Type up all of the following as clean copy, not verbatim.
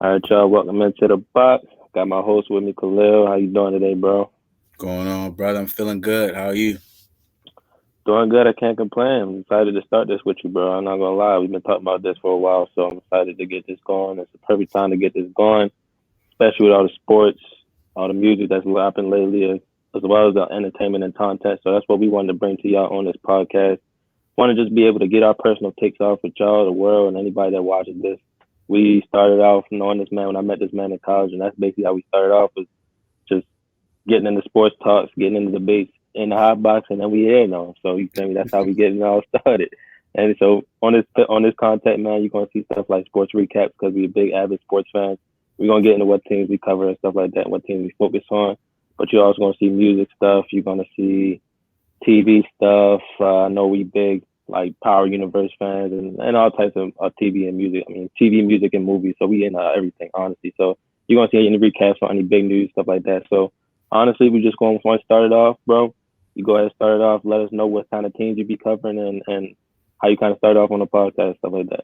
All right, y'all. Welcome into the box. Got my host with me, Khalil. How you doing today, bro? Going on, brother? I'm feeling good. How are you? Doing good. I can't complain. I'm excited to start this with you, bro. I'm not gonna lie. We've been talking about this for a while, so I'm excited to get this going. It's the perfect time to get this going, especially with all the sports, all the music that's happened lately, as well as the entertainment and content. So that's what we wanted to bring to y'all on this podcast. Want to just be able to get our personal takes off with y'all, the world, and anybody that watches this. We started off knowing this man when I met this man in college, and that's basically how we started off. Was just getting into sports talks, getting into debates in the hot box, and then we here now. So you feel me? That's how we getting all started. And so on this content, man, you're gonna see stuff like sports recaps because we're big avid sports fans. We're gonna get into what teams we cover and stuff like that, and what teams we focus on. But you're also gonna see music stuff. You're gonna see TV stuff. I know we big like Power Universe fans and all types of TV and music. I mean, TV, music, and movies. So we in everything, honestly. So you're gonna see any recaps on any big news stuff like that. So honestly, we just going to start it off, bro. You go ahead and start it off. Let us know what kind of teams you be covering and how you kind of start off on the podcast, stuff like that.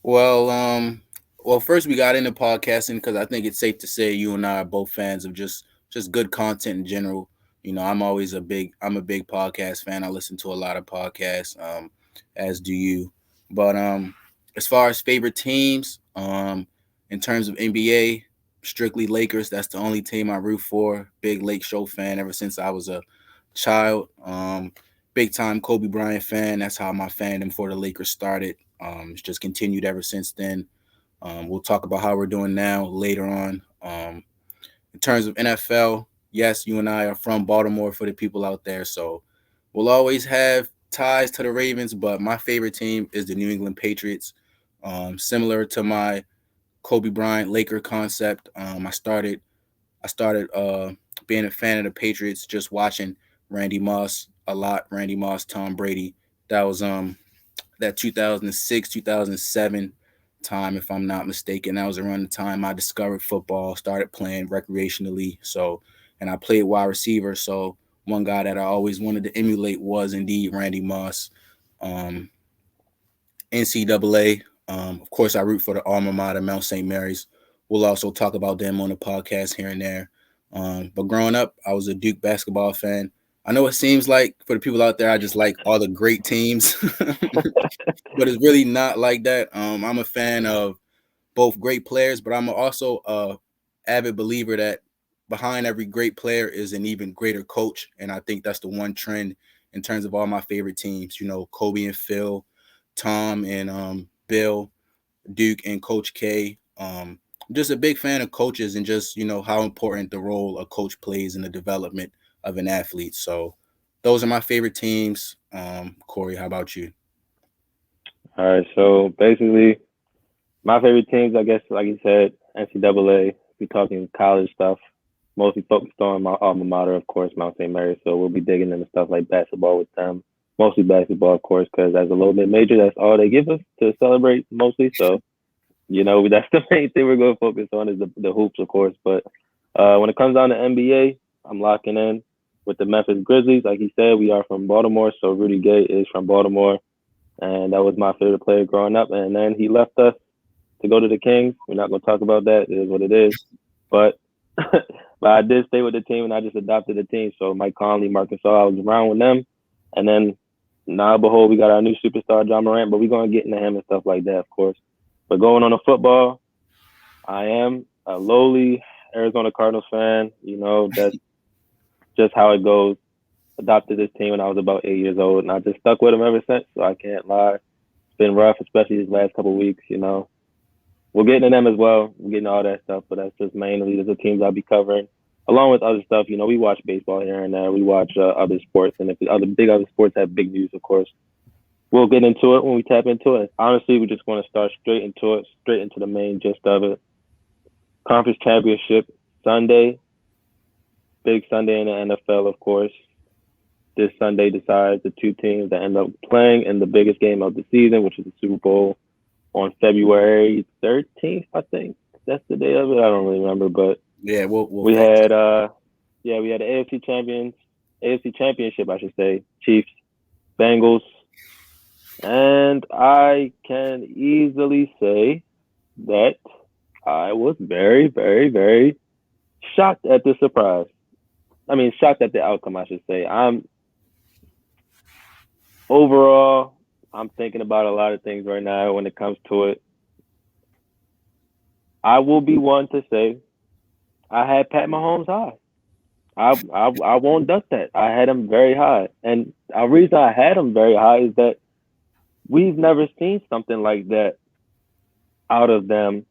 Well, first we got into podcasting because I think it's safe to say you and I are both fans of just good content in general. I'm a big podcast fan. I listen to a lot of podcasts, as do you. But as far as favorite teams, in terms of NBA, strictly Lakers. That's the only team I root for. Big Lake Show fan ever since I was a child. Big time Kobe Bryant fan. That's how my fandom for the Lakers started. It's just continued ever since then. We'll talk about how we're doing now later on. In terms of NFL, yes, you and I are from Baltimore for the people out there, so we'll always have ties to the Ravens. But my favorite team is the New England Patriots. Similar to my Kobe Bryant Laker concept, I started being a fan of the Patriots just watching Randy Moss a lot. Randy Moss, Tom Brady. That was that 2006, 2007 time, if I'm not mistaken. That was around the time I discovered football, started playing recreationally. And I played wide receiver. So one guy that I always wanted to emulate was indeed Randy Moss. Um, NCAA. Of course, I root for the alma mater, Mount St. Mary's. We'll also talk about them on the podcast here and there. But growing up, I was a Duke basketball fan. I know it seems like for the people out there, I just like all the great teams, but it's really not like that. I'm a fan of both great players, but I'm also a avid believer that behind every great player is an even greater coach, and I think that's the one trend in terms of all my favorite teams. You know, Kobe and Phil, Tom and Bill, Duke and Coach K. I'm just a big fan of coaches and just how important the role a coach plays in the development of an athlete. So those are my favorite teams. Corey, how about you? All right. So basically, my favorite teams, I guess, like you said, NCAA. We're talking college stuff, mostly focused on my alma mater, of course, Mount St. Mary's. So we'll be digging into stuff like basketball with them, mostly basketball, of course, because as a little bit major, that's all they give us to celebrate mostly. So that's the main thing we're going to focus on is the hoops, of course. But when it comes down to NBA, I'm locking in with the Memphis Grizzlies. Like he said, we are from Baltimore, so Rudy Gay is from Baltimore, and that was my favorite player growing up. And then he left us to go to the Kings. We're not going to talk about that. It is what it is. But but I did stay with the team, and I just adopted the team. So Mike Conley, Marcus All, I was around with them. And then now, behold, we got our new superstar, John Morant, but we're going to get into him and stuff like that, of course. But going on to football, I am a lowly Arizona Cardinals fan. That's just how it goes. Adopted this team when I was about 8 years old, and I just stuck with them ever since. So I can't lie. It's been rough, especially these last couple of weeks. We'll get into them as well. We're getting all that stuff, but that's just mainly the teams I'll be covering, along with other stuff. We watch baseball here and there. We watch other sports, and if the other sports have big news, of course, we'll get into it when we tap into it. Honestly, we're just going to start straight into the main gist of it. Conference championship Sunday, big Sunday in the NFL, of course. This Sunday decides the two teams that end up playing in the biggest game of the season, which is the Super Bowl on February 13th, I think. That's the day of it. I don't really remember, but Yeah, we had the AFC Championship, I should say. Chiefs, Bengals, and I can easily say that I was very, very, very shocked at the surprise. I mean, shocked at the outcome, I should say. Overall, I'm thinking about a lot of things right now when it comes to it. I will be one to say I had Pat Mahomes high. I won't duck that. I had him very high, and the reason I had him very high is that we've never seen something like that out of them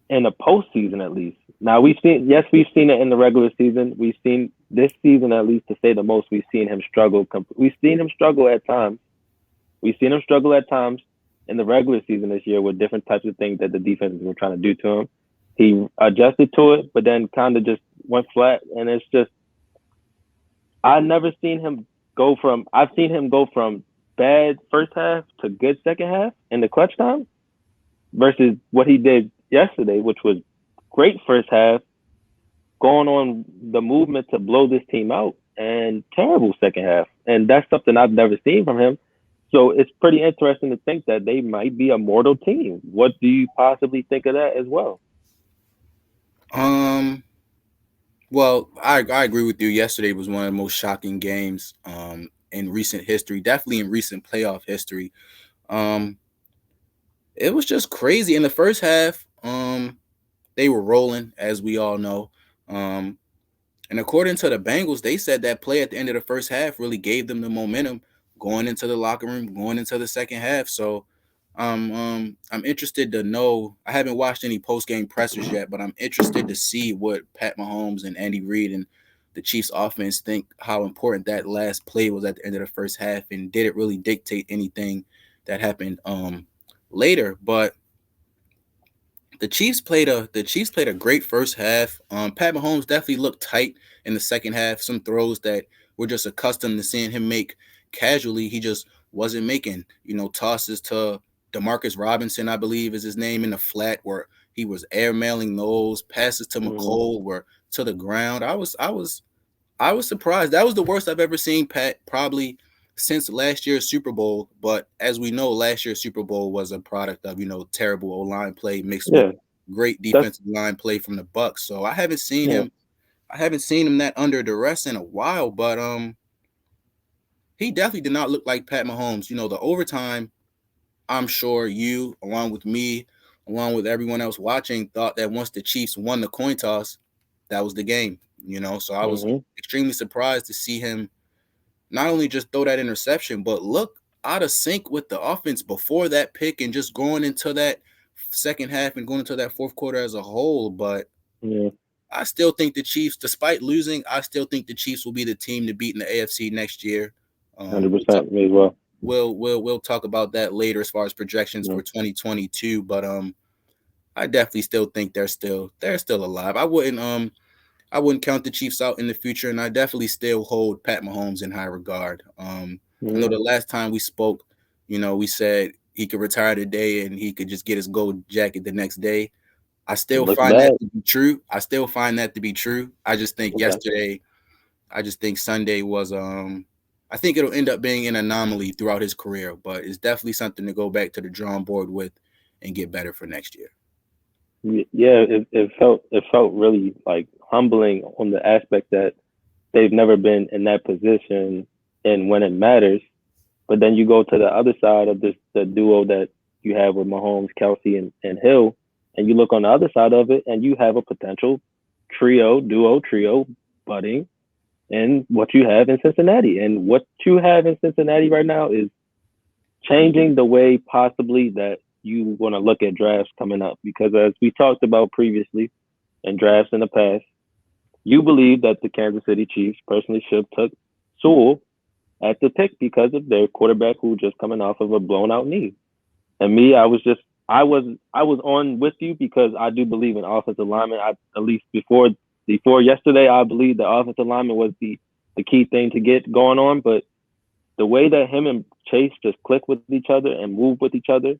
in the postseason, at least. Now we've seen it in the regular season. We've seen this season, at least to say the most. We've seen him struggle. We've seen him struggle at times. We've seen him struggle at times in the regular season this year with different types of things that the defenses were trying to do to him. He adjusted to it, but then kind of just went flat. And it's just, I've seen him go from bad first half to good second half in the clutch time versus what he did yesterday, which was great first half, going on the movement to blow this team out, and terrible second half. And that's something I've never seen from him. So it's pretty interesting to think that they might be a mortal team. What do you possibly think of that as well? Well, I agree with you. Yesterday was one of the most shocking games in recent history, definitely in recent playoff history. It was just crazy in the first half. They were rolling, as we all know. And according to the Bengals, they said that play at the end of the first half really gave them the momentum going into the locker room, going into the second half. So I'm interested to know. I haven't watched any post-game pressers yet, but I'm interested to see what Pat Mahomes and Andy Reid and the Chiefs offense think how important that last play was at the end of the first half, and did it really dictate anything that happened later. But the Chiefs played a great first half. Pat Mahomes definitely looked tight in the second half. Some throws that we're just accustomed to seeing him make casually, he just wasn't making. Tosses to Demarcus Robinson, I believe is his name, in the flat, where he was airmailing those. Passes to McCole were to the ground. I was surprised. That was the worst I've ever seen Pat, probably since last year's Super Bowl. But as we know, last year's Super Bowl was a product of, terrible O-line play mixed with great defensive line play from the Bucs. So I haven't seen him that under duress in a while, but he definitely did not look like Pat Mahomes. The overtime, I'm sure you, along with me, along with everyone else watching, thought that once the Chiefs won the coin toss, that was the game. So I was extremely surprised to see him not only just throw that interception, but look out of sync with the offense before that pick and just going into that second half and going into that fourth quarter as a whole. But I still think the Chiefs, despite losing, I still think the Chiefs will be the team to beat in the AFC next year. 100%, me as well. We'll talk about that later as far as projections for 2022. But I definitely still think they're still alive. I wouldn't count the Chiefs out in the future, and I definitely still hold Pat Mahomes in high regard. I know the last time we spoke, we said he could retire today and he could just get his gold jacket the next day. I still find that to be true. I just think Sunday was I think it'll end up being an anomaly throughout his career, but it's definitely something to go back to the drawing board with and get better for next year. Yeah, it felt really like humbling on the aspect that they've never been in that position and when it matters. But then you go to the other side of the duo that you have with Mahomes, Kelsey, and Hill, and you look on the other side of it, and you have a potential duo trio budding in what you have in Cincinnati. And what you have in Cincinnati right now is changing the way possibly that you want to look at drafts coming up. Because as we talked about previously in drafts in the past, you believe that the Kansas City Chiefs personally should have took Sewell at the pick because of their quarterback who was just coming off of a blown out knee. And me, I was on with you because I do believe in offensive linemen. At least before yesterday, I believe the offensive lineman was the key thing to get going on. But the way that him and Chase just click with each other and move with each other,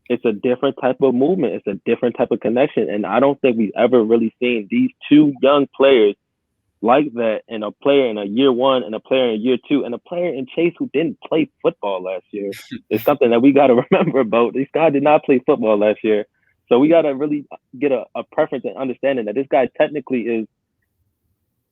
it's a different type of movement. It's a different type of connection. And I don't think we've ever really seen these two young players like that, and a player in a year one and a player in year two and a player in Chase who didn't play football last year. It's something that we got to remember about. This guy did not play football last year. So we got to really get a preference and understanding that this guy technically is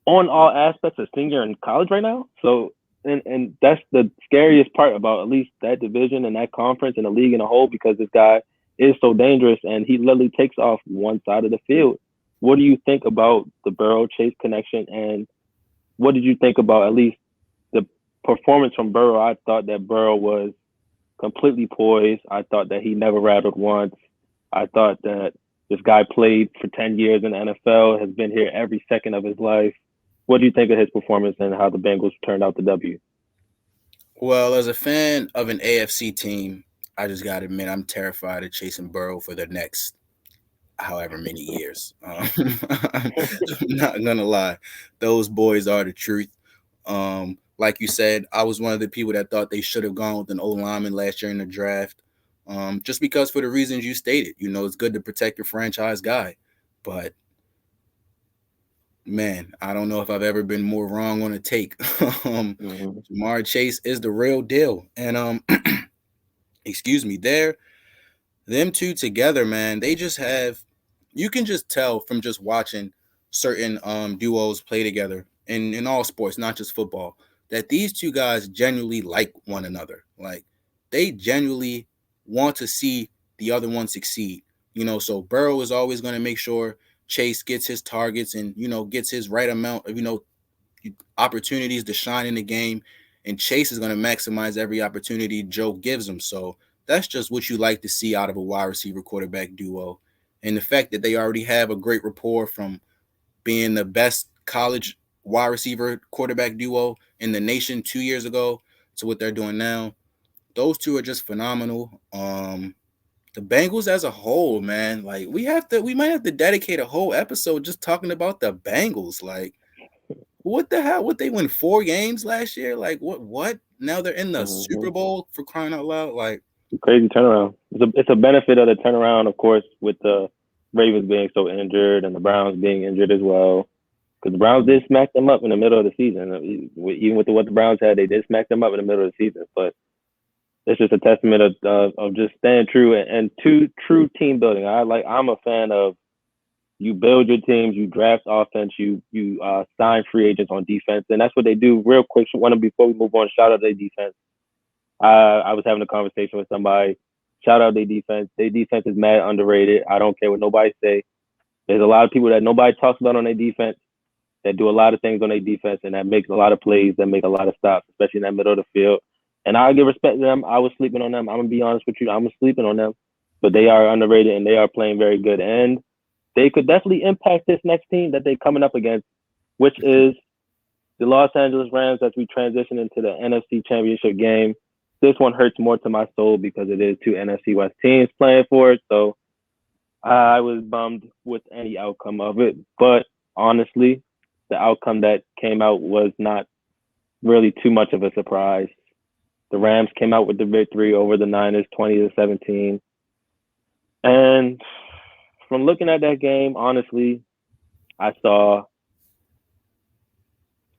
on all aspects a senior in college right now. So, and that's the scariest part about at least that division and that conference and the league in a whole, because this guy is so dangerous and he literally takes off one side of the field. What do you think about the Burrow Chase connection, and what did you think about at least the performance from Burrow? I thought that Burrow was completely poised. I thought that he never rattled once. I thought that this guy played for 10 years in the NFL, has been here every second of his life. What do you think of his performance and how the Bengals turned out the W? Well, as a fan of an AFC team, I just got to admit I'm terrified of chasing Burrow for the next however many years. I'm not gonna lie, those boys are the truth. Like you said, I was one of the people that thought they should have gone with an old lineman last year in the draft, just because for the reasons you stated. It's good to protect your franchise guy, but man, I don't know if I've ever been more wrong on a take. Jamar Chase is the real deal, and excuse me, them two together, man, they just have, you can just tell from just watching certain duos play together in all sports, not just football, that these two guys genuinely like one another. Like, they genuinely want to see the other one succeed. So Burrow is always going to make sure Chase gets his targets and, gets his right amount of, opportunities to shine in the game. And Chase is going to maximize every opportunity Joe gives him. So that's just what you like to see out of a wide receiver quarterback duo. And the fact that they already have a great rapport from being the best college wide receiver quarterback duo in the nation 2 years ago to what they're doing now, those two are just phenomenal. The Bengals as a whole, man, like we might have to dedicate a whole episode just talking about the Bengals. Like, what the hell? What, they win 4 games last year? Like, what? Now they're in the Super Bowl, for crying out loud. Like, crazy turnaround. It's a benefit of the turnaround, of course, with the Ravens being so injured and the Browns being injured as well. Because the Browns did smack them up in the middle of the season. Even with what the Browns had, they did smack them up in the middle of the season. But it's just a testament of just staying true and true team building. I'm a fan of, you build your teams, you draft offense, you sign free agents on defense, and that's what they do. Real quick, before we move on, shout out their defense. I was having a conversation with somebody. Shout out their defense. Their defense is mad underrated. I don't care what nobody say. There's a lot of people that nobody talks about on their defense that do a lot of things on their defense and that makes a lot of plays, that make a lot of stops, especially in that middle of the field. And I give respect to them. I was sleeping on them. I'm gonna be honest with you. I was sleeping on them, but they are underrated and they are playing very good. And they could definitely impact this next team that they're coming up against, which is the Los Angeles Rams as we transition into the NFC Championship game. This one hurts more to my soul because it is 2 NFC West teams playing for it. So I was bummed with any outcome of it. But honestly, the outcome that came out was not really too much of a surprise. The Rams came out with the victory over the Niners, 20-17. And from looking at that game, honestly, I saw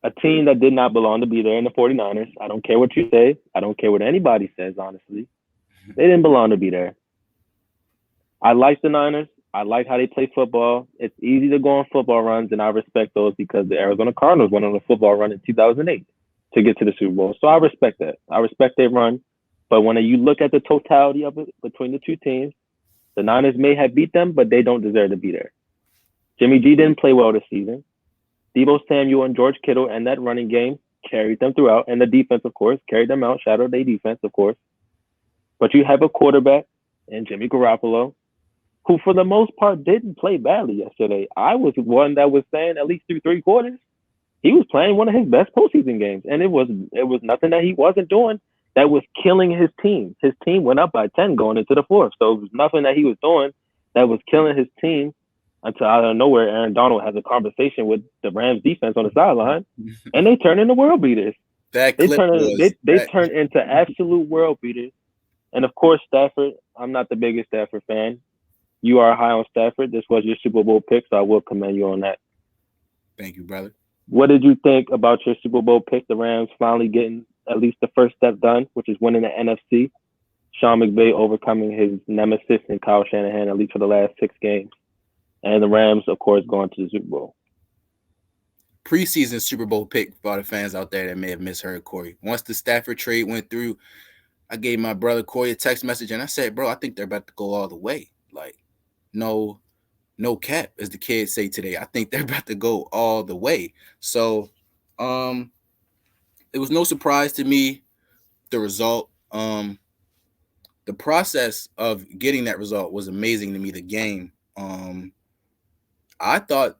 a team that did not belong to be there in the 49ers. I don't care what you say. I don't care what anybody says, honestly. They didn't belong to be there. I like the Niners. I like how they play football. It's easy to go on football runs, and I respect those because the Arizona Cardinals went on a football run in 2008 to get to the Super Bowl. So I respect that. I respect their run. But when you look at the totality of it between the two teams, the Niners may have beat them, but they don't deserve to be there. Jimmy G didn't play well this season. Deebo Samuel and George Kittle and that running game carried them throughout. And the defense, of course, carried them out. Shout out their defense, of course. But you have a quarterback in Jimmy Garoppolo, who for the most part didn't play badly yesterday. I was one that was saying at least through 3 quarters, he was playing one of his best postseason games. And it was nothing that he wasn't doing that was killing his team. His team went up by 10 going into the 4th. So it was nothing that he was doing that was killing his team until out of nowhere, Aaron Donald has a conversation with the Rams defense on the sideline, and they turn into world beaters. They turn into absolute world beaters. And of course, Stafford, I'm not the biggest Stafford fan. You are high on Stafford. This was your Super Bowl pick, so I will commend you on that. Thank you, brother. What did you think about your Super Bowl pick, the Rams finally getting at least the first step done, which is winning the NFC Sean McVay overcoming his nemesis in Kyle Shanahan, at least for the last 6 games. And the Rams, of course, going to the Super Bowl. Preseason Super Bowl pick for the fans out there that may have misheard Corey. Once the Stafford trade went through, I gave my brother Corey a text message and I said, bro, I think they're about to go all the way. Like, no cap, as the kids say today. I think they're about to go all the way. So it was no surprise to me, the result. The process of getting that result was amazing to me. The game. I thought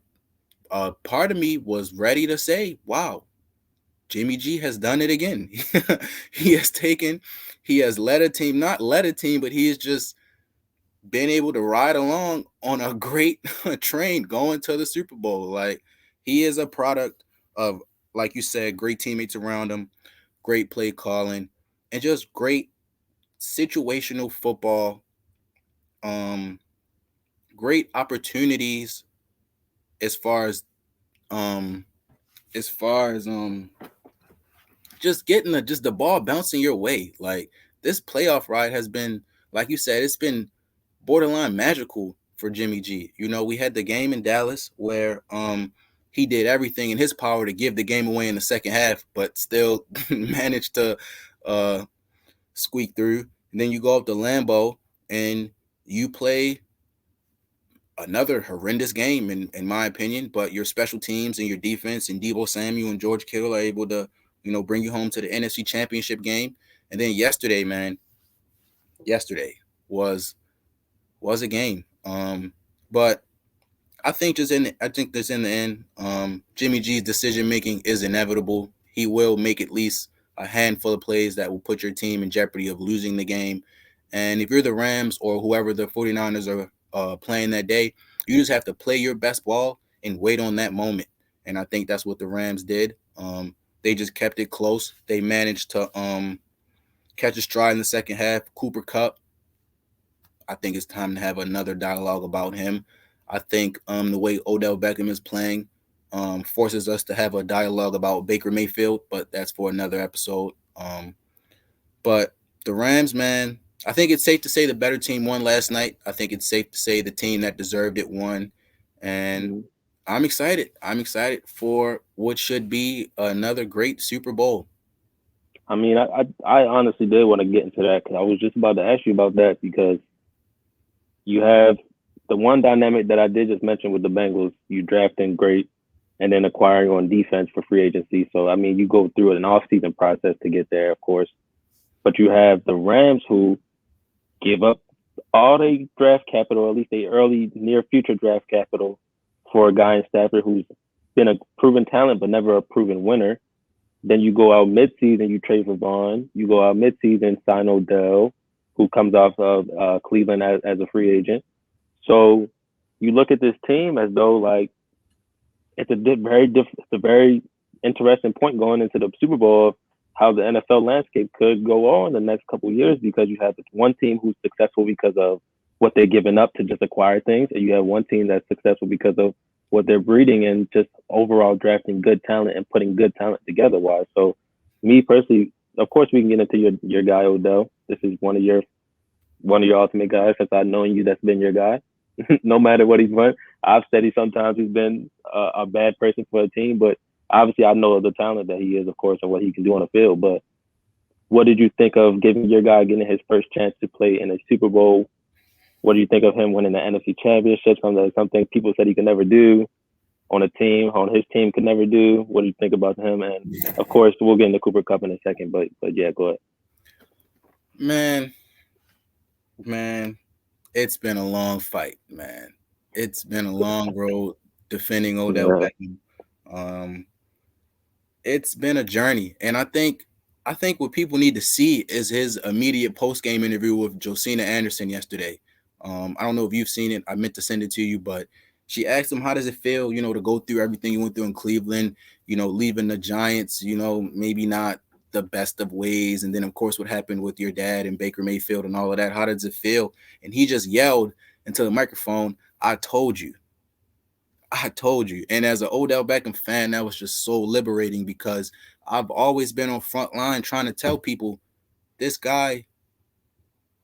part of me was ready to say, wow, Jimmy G has done it again. he has led a team, not led a team, but he has just been able to ride along on a great train going to the Super Bowl. Like, he is a product of, like you said, great teammates around him, great play calling, and just great situational football. Great opportunities as far as um as far as just getting the ball bouncing your way. Like, this playoff ride has been, like you said, it's been borderline magical for Jimmy G. You know, we had the game in Dallas where he did everything in his power to give the game away in the second half, but still managed to squeak through. And then you go up to Lambeau and you play another horrendous game, in my opinion, but your special teams and your defense and Deebo Samuel and George Kittle are able to, bring you home to the NFC Championship game. And then yesterday, man, was a game. But I think this in the end, Jimmy G's decision making is inevitable. He will make at least a handful of plays that will put your team in jeopardy of losing the game. And if you're the Rams or whoever the 49ers are playing that day, you just have to play your best ball and wait on that moment. And I think that's what the Rams did. They just kept it close. They managed to catch a stride in the second half. Cooper Kupp, I think it's time to have another dialogue about him. I think the way Odell Beckham is playing forces us to have a dialogue about Baker Mayfield, but that's for another episode. But the Rams, man, I think it's safe to say the better team won last night. I think it's safe to say the team that deserved it won. And I'm excited. I'm excited for what should be another great Super Bowl. I mean, I honestly did want to get into that because I was just about to ask you about that because you have the one dynamic that I did just mention with the Bengals, you drafting great and then acquiring on defense for free agency. So, I mean, you go through an off-season process to get there, of course. But you have the Rams who give up all the draft capital, at least the early, near future draft capital for a guy in Stafford who's been a proven talent but never a proven winner. Then you go out midseason, you trade for Vaughn. You go out midseason, sign Odell, who comes off of Cleveland as a free agent. So you look at this team as though like it's a very interesting point going into the Super Bowl of how the NFL landscape could go on the next couple of years because you have one team who's successful because of what they're giving up to just acquire things, and you have one team that's successful because of what they're breeding and just overall drafting good talent and putting good talent together. Wise. So me personally, of course, we can get into your guy Odell. This is one of your ultimate guys. Since I've known you, that's been your guy. No matter what he's run, I've said sometimes he's been a bad person for a team, but obviously I know the talent that he is, of course, and what he can do on the field. But what did you think of giving your guy getting his first chance to play in a Super Bowl? What do you think of him winning the NFC Championship? Something people said he could never do on his team could never do. What do you think about him? And of course, we'll get into Cooper Kupp in a second, but yeah, go ahead. Man, it's been a long fight, man. It's been a long road defending Odell Beckham. It's been a journey, and I think what people need to see is his immediate post-game interview with Josina Anderson yesterday. I don't know if you've seen it. I meant to send it to you, but she asked him, how does it feel, to go through everything you went through in Cleveland, leaving the Giants, maybe not the best of ways. And then, of course, what happened with your dad and Baker Mayfield and all of that. How does it feel? And he just yelled into the microphone, I told you. And as an Odell Beckham fan, that was just so liberating because I've always been on front line trying to tell people this guy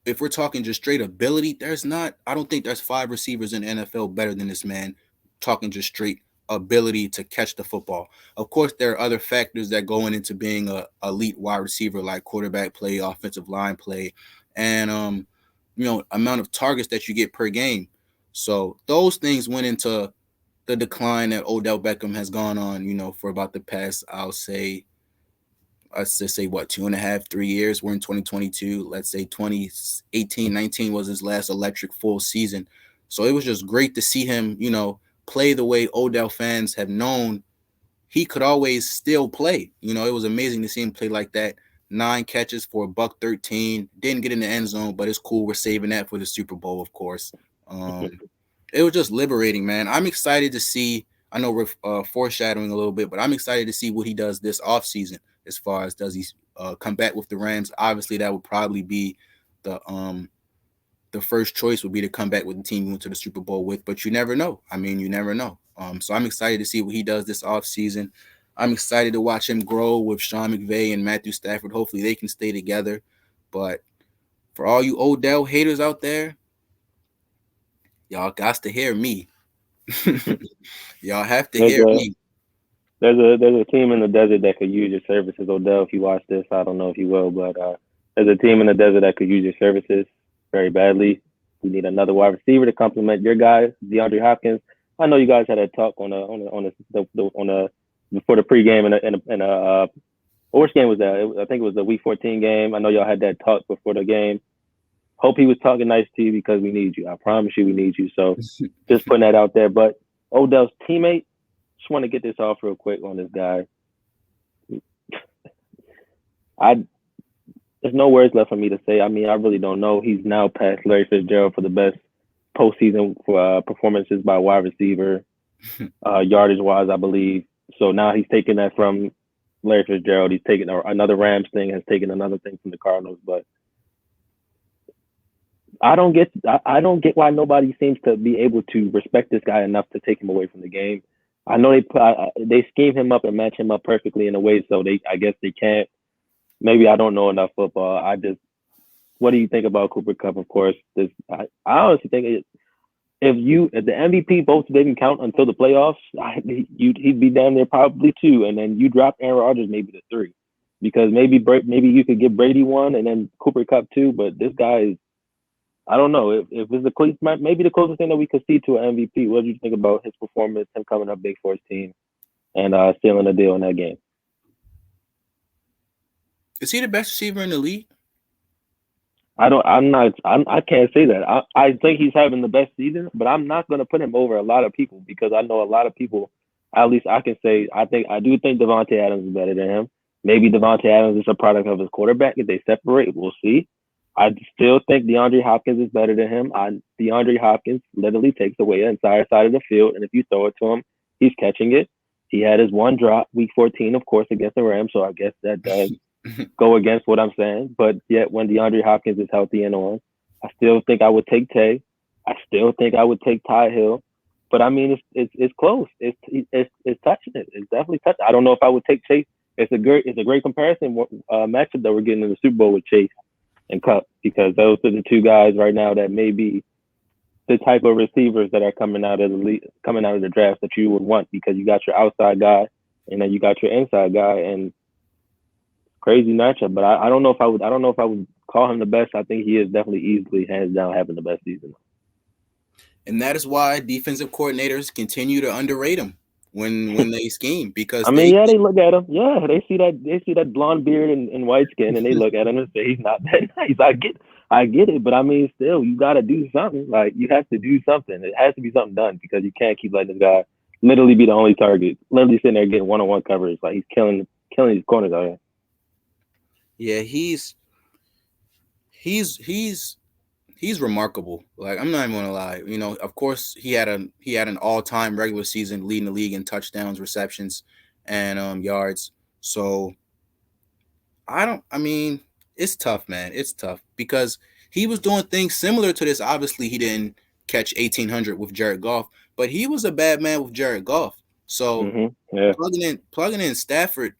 if we're talking just straight ability, I don't think there's 5 receivers in the NFL better than this man. Talking just straight ability to catch the football. Of course, there are other factors that go into being a elite wide receiver, like quarterback play, offensive line play, and amount of targets that you get per game. So those things went into the decline that Odell Beckham has gone on, for about the past, let's just say what, 2.5, 3 years. We're in 2022. Let's say 2018, 19 was his last electric full season. So it was just great to see him, play the way Odell fans have known he could always still play. It was amazing to see him play like that. 9 catches for $113. Didn't get in the end zone, but it's cool. We're saving that for the Super Bowl, of course. It was just liberating, man. I'm excited to see. I know we're foreshadowing a little bit, but I'm excited to see what he does this offseason. As far as does he come back with the Rams? Obviously, that would probably be the first choice would be to come back with the team he went to the Super Bowl with. But you never know. I mean, you never know. So I'm excited to see what he does this offseason. I'm excited to watch him grow with Sean McVay and Matthew Stafford. Hopefully, they can stay together. But for all you Odell haters out there, y'all got to hear me. Y'all have to hear me. There's a team in the desert that could use your services, Odell. If you watch this, I don't know if you will, but there's a team in the desert that could use your services very badly. We need another wide receiver to complement your guy, DeAndre Hopkins. I know you guys had a talk on a before the pregame and which game was that? I think it was the Week 14 game. I know y'all had that talk before the game. Hope he was talking nice to you because we need you. I promise you, we need you. So just putting that out there. But Odell's teammate, just want to get this off real quick on this guy. There's no words left for me to say. I mean, I really don't know. He's now past Larry Fitzgerald for the best postseason performances by wide receiver, yardage wise, I believe. So now he's taking that from Larry Fitzgerald. He's taking another Rams thing, has taken another thing from the Cardinals. But I don't get why nobody seems to be able to respect this guy enough to take him away from the game. I know they scheme him up and match him up perfectly in a way, so I guess they can't. Maybe I don't know enough football. What do you think about Cooper Kupp? Of course, I honestly think if the MVP votes didn't count until the playoffs, he'd be down there probably 2, and then you drop Aaron Rodgers maybe to 3, because maybe you could give Brady 1 and then Cooper Kupp 2, but this guy is. I don't know if it's maybe the closest thing that we could see to an MVP. What do you think about his performance, him coming up big for his team, and sealing the deal in that game? Is he the best receiver in the league? I can't say that. I think he's having the best season, but I'm not going to put him over a lot of people because I know a lot of people. At least I can say I do think Devontae Adams is better than him. Maybe Devontae Adams is a product of his quarterback. If they separate, we'll see. I still think DeAndre Hopkins is better than him. DeAndre Hopkins literally takes away the entire side of the field, and if you throw it to him, he's catching it. He had his one drop, Week 14, of course, against the Rams, so I guess that does go against what I'm saying. But yet, when DeAndre Hopkins is healthy and on, I still think I would take Tay. I still think I would take Ty Hill. But I mean, it's close. It's touching it. It's definitely touching. I don't know if I would take Chase. It's a great comparison matchup that we're getting in the Super Bowl with Chase and Kupp, because those are the 2 guys right now that may be the type of receivers that are coming out of the draft that you would want, because you got your outside guy and then you got your inside guy, and crazy matchup. But I don't know if I would call him the best. I think he is definitely easily hands down having the best season. And that is why defensive coordinators continue to underrate him when they scheme, because they look at him. Yeah, they see that blonde beard and white skin, and they look at him and say he's not that nice. I get it, but I mean, still, you got to do something. Like, you have to do something. It has to be something done, because you can't keep letting this guy literally be the only target. Literally sitting there getting one-on-one coverage. Like, he's killing his corners out here. Yeah, he's remarkable. Like, I'm not even gonna lie. Of course, he had an all-time regular season, leading the league in touchdowns, receptions, and yards. So it's tough, man. It's tough because he was doing things similar to this. Obviously, he didn't catch 1,800 with Jared Goff, but he was a bad man with Jared Goff. So plugging in Stafford,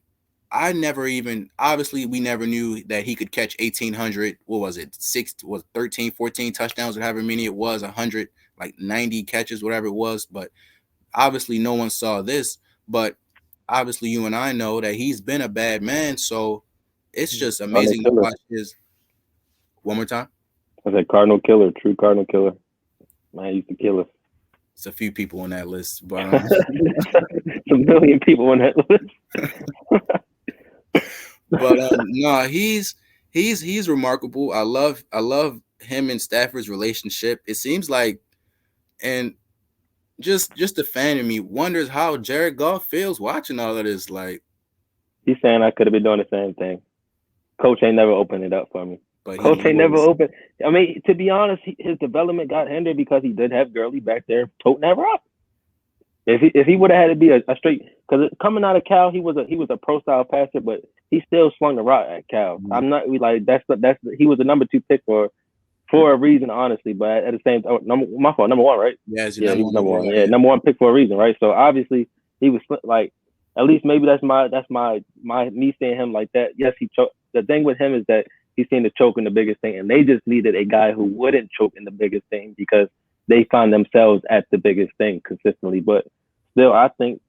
I never even, obviously we never knew that he could catch 1,800, what was it, 13, 14 touchdowns or however many it was, 100, like 90 catches, whatever it was. But obviously no one saw this. But obviously you and I know that he's been a bad man. So it's just Cardinal amazing to killer. watch his, one more time. I said Cardinal killer, true Cardinal killer. Man, used to kill us. It's a few people on that list, but It's a million people on that list. but no, he's remarkable. I love him and Stafford's relationship. It seems like, and just the fan in me wonders how Jared Goff feels watching all of this. Like, He's saying I could have been doing the same thing. Coach ain't never opened it up for me. but Coach he ain't never was, opened. I mean, to be honest, his development got hindered because he did have Gurley back there toting that rock. If he would have had to be a straight, because coming out of Cal, he was a pro style passer, but he still swung the rock at Cal. I'm not like he was the number 2 pick for a reason, honestly. But at the same time, my fault, number 1, right? yeah, he's Yeah, number he was one number 1. overall. Yeah, number 1 pick for a reason, right? So obviously he was like, at least maybe that's my me seeing him like that. Yes, he choked. The thing with him is that he's seen the choke in the biggest thing, and they just needed a guy who wouldn't choke in the biggest thing because they find themselves at the biggest thing consistently. But still, I think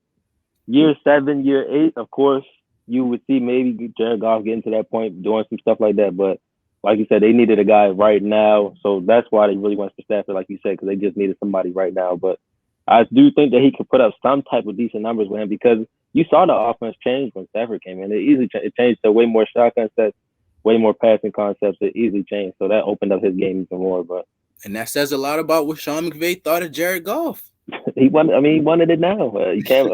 year 7, year 8, of course, you would see maybe Jared Goff getting to that point, doing some stuff like that. But like you said, they needed a guy right now, so that's why they really went for Stafford, like you said, because they just needed somebody right now. But I do think that he could put up some type of decent numbers with him because you saw the offense change when Stafford came in. It changed to way more shotgun sets, way more passing concepts. It easily changed, so that opened up his game even more. But And that says a lot about what Sean McVay thought of Jared Goff. he wanted. I mean, he wanted it now. You can't.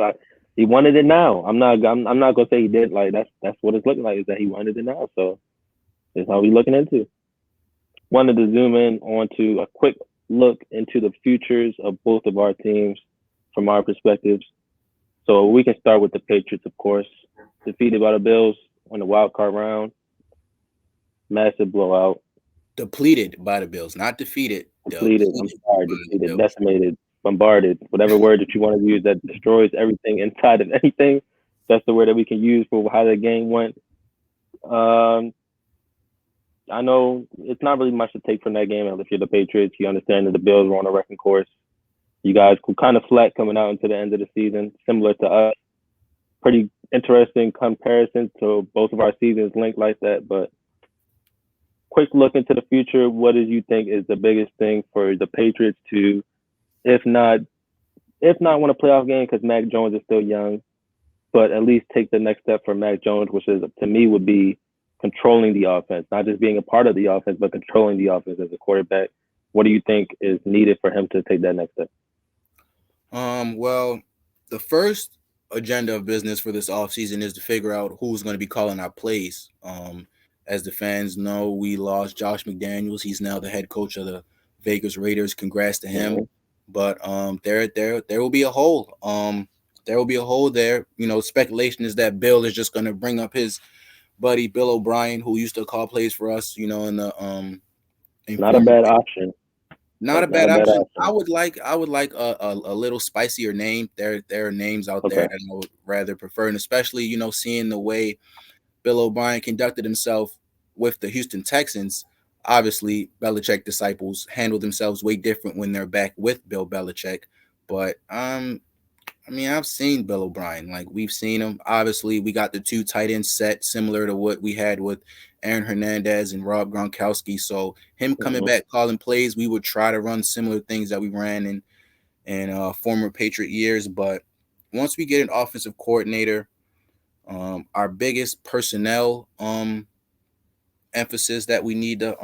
He wanted it now. I'm not gonna say he did. Like that's what it's looking like. Is that he wanted it now. So that's how we looking into. Wanted to zoom in onto a quick look into the futures of both of our teams from our perspectives. So we can start with the Patriots, of course. Defeated by the Bills on the wild card round. Massive blowout. Depleted by the Bills, not defeated. Depleted. I'm sorry, by the depleted, Bills. decimated, bombarded, whatever word that you want to use that destroys everything inside of anything. That's the word that we can use for how the game went. I know it's not really much to take from that game. If you're the Patriots, you understand that the Bills were on a wrecking course. You guys could kind of flat coming out into the end of the season, similar to us. Pretty interesting comparison to both of our seasons linked like that. But quick look into the future. What do you think is the biggest thing for the Patriots to, if not win a playoff game because Mac Jones is still young, but at least take the next step for Mac Jones, which is to me would be controlling the offense, not just being a part of the offense, but controlling the offense as a quarterback. What do you think is needed for him to take that next step? Well, the first agenda of business for this offseason is to figure out who's going to be calling our plays. As the fans know, we lost Josh McDaniels. He's now the head coach of the Vegas Raiders. Congrats to him. Mm-hmm. But there will be a hole. There will be a hole there. You know, speculation is that Bill is just going to bring up his buddy Bill O'Brien, who used to call plays for us. You know, in the Not a bad option. Not a bad option. I would like a little spicier name. There are names out there that I would rather prefer, and especially, you know, seeing the way Bill O'Brien conducted himself with the Houston Texans. Obviously, Belichick disciples handle themselves way different when they're back with Bill Belichick. But I mean, I've seen Bill O'Brien. Like, we've seen him. Obviously, we got the 2 tight end set similar to what we had with Aaron Hernandez and Rob Gronkowski. So him coming back calling plays, we would try to run similar things that we ran in former Patriot years. But once we get an offensive coordinator, our biggest personnel emphasis that we need to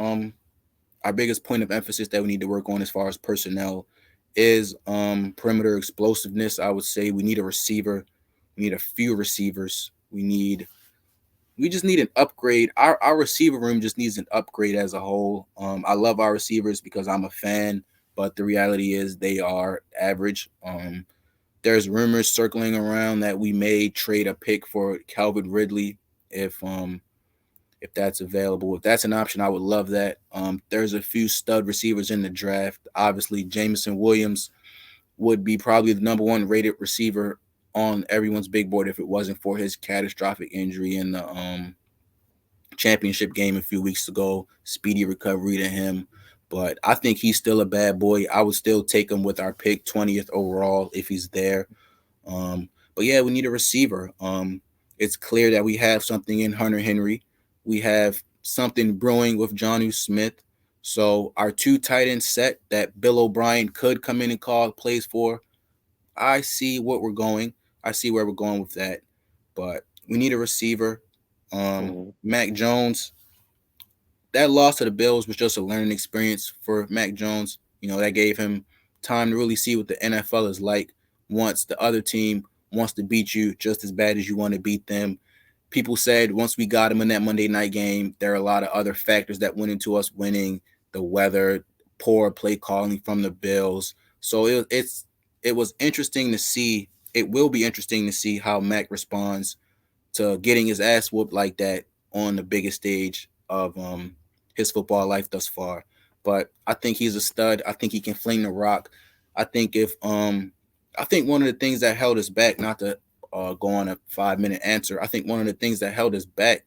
our biggest point of emphasis that we need to work on as far as personnel is perimeter explosiveness. I would say we need a receiver. We need a few receivers. We just need an upgrade. Our receiver room just needs an upgrade as a whole. I love our receivers because I'm a fan, but the reality is they are average. There's rumors circling around that we may trade a pick for Calvin Ridley if that's available. If that's an option, I would love that. There's a few stud receivers in the draft. Obviously, Jameson Williams would be probably the number 1 rated receiver on everyone's big board if it wasn't for his catastrophic injury in the championship game a few weeks ago. Speedy recovery to him. But I think he's still a bad boy. I would still take him with our pick 20th overall if he's there. But yeah, we need a receiver. It's clear that we have something in Hunter Henry. We have something brewing with Jonnu Smith. So our two tight end set that Bill O'Brien could come in and call plays for, I see what we're going. I see where we're going with that. But we need a receiver. Mac Jones, that loss to the Bills was just a learning experience for Mac Jones. You know, that gave him time to really see what the NFL is like once the other team wants to beat you just as bad as you want to beat them. People said once we got him in that Monday night game, there are a lot of other factors that went into us winning: the weather, poor play calling from the Bills. So it was interesting to see. It will be interesting to see how Mac responds to getting his ass whooped like that on the biggest stage of his football life thus far. But I think he's a stud. I think he can fling the rock. I think I think one of the things that held us back, not to go on a 5-minute answer, I think one of the things that held us back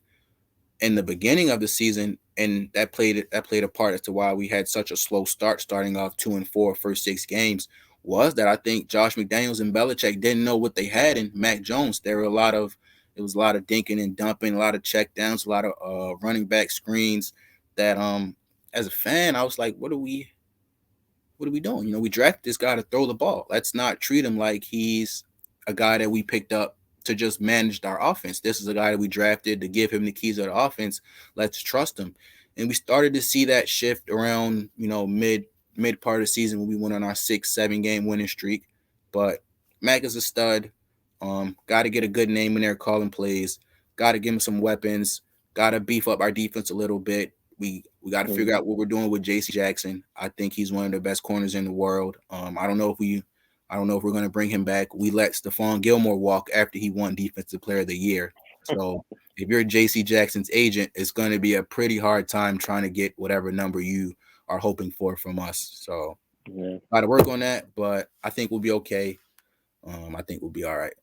in the beginning of the season, and that played a part as to why we had such a slow start, starting off 2-4 first 6 games, was that I think Josh McDaniels and Belichick didn't know what they had in Mac Jones. It was a lot of dinking and dumping, a lot of check downs, a lot of running back screens that as a fan, I was like, what are we doing? You know, we drafted this guy to throw the ball. Let's not treat him like he's a guy that we picked up to just manage our offense. This is a guy that we drafted to give him the keys of the offense. Let's trust him. And we started to see that shift around, you know, mid part of the season when we went on our 6-7 game winning streak. But Mac is a stud. Got to get a good name in there calling plays. Got to give him some weapons. Got to beef up our defense a little bit. We got to figure out what we're doing with J.C. Jackson. I think he's one of the best corners in the world. I don't know if we're going to bring him back. We let Stephon Gilmore walk after he won Defensive Player of the Year. So if you're J.C. Jackson's agent, it's going to be a pretty hard time trying to get whatever number you are hoping for from us. So got to work on that, but I think we'll be okay. I think we'll be all right.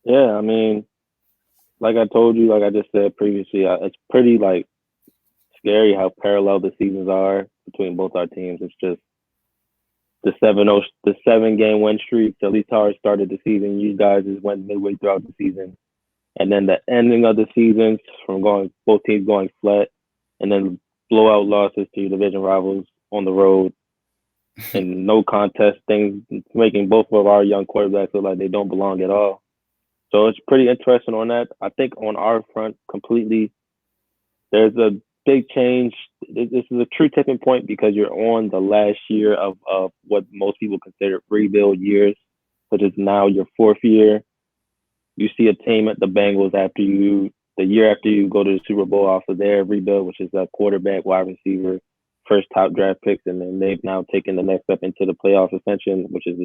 Yeah, I mean, like I told you, like I just said previously, it's pretty like scary how parallel the seasons are between both our teams. It's just the 7-game win streak. At least how it started the season. You guys just went midway throughout the season, and then the ending of the seasons from both teams going flat, and then blowout losses to your division rivals on the road, and no contest things, making both of our young quarterbacks look like they don't belong at all. So it's pretty interesting on that. I think on our front, completely, there's a big change. This is a true tipping point because you're on the last year of what most people consider rebuild years, which is now your 4th year. You see a team at the Bengals the year after you go to the Super Bowl off of their rebuild, which is a quarterback, wide receiver, first top draft picks, and then they've now taken the next step into the playoff ascension, which is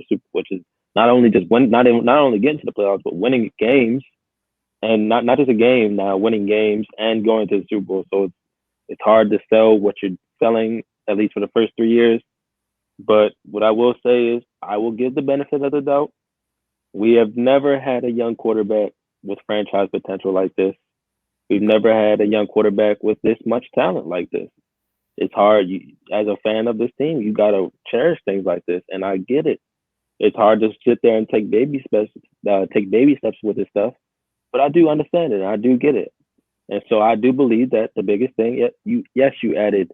not only getting to the playoffs, but winning games, and not just a game now, winning games and going to the Super Bowl. So it's hard to sell what you're selling, at least for the first 3 years. But what I will say is I will give the benefit of the doubt. We have never had a young quarterback with franchise potential like this. We've never had a young quarterback with this much talent like this. It's hard. As a fan of this team, you got to cherish things like this, and I get it. It's hard to sit there and take baby steps with this stuff, but I do understand it. I do get it. And so I do believe that the biggest thing, you added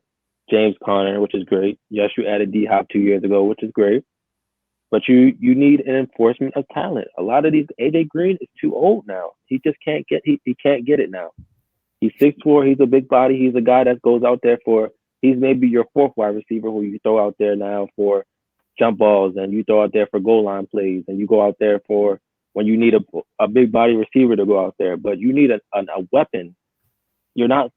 James Conner, which is great. Yes, you added D-Hop 2 years ago, which is great. But you need an enforcement of talent. A lot of these, AJ Green is too old now. He just can't get he can't get it now. He's 6'4", he's a big body. He's a guy that goes out there he's maybe your 4th wide receiver who you throw out there now for jump balls, and you throw out there for goal line plays, and you go out there for when you need a big body receiver to go out there. But you need a weapon. You're not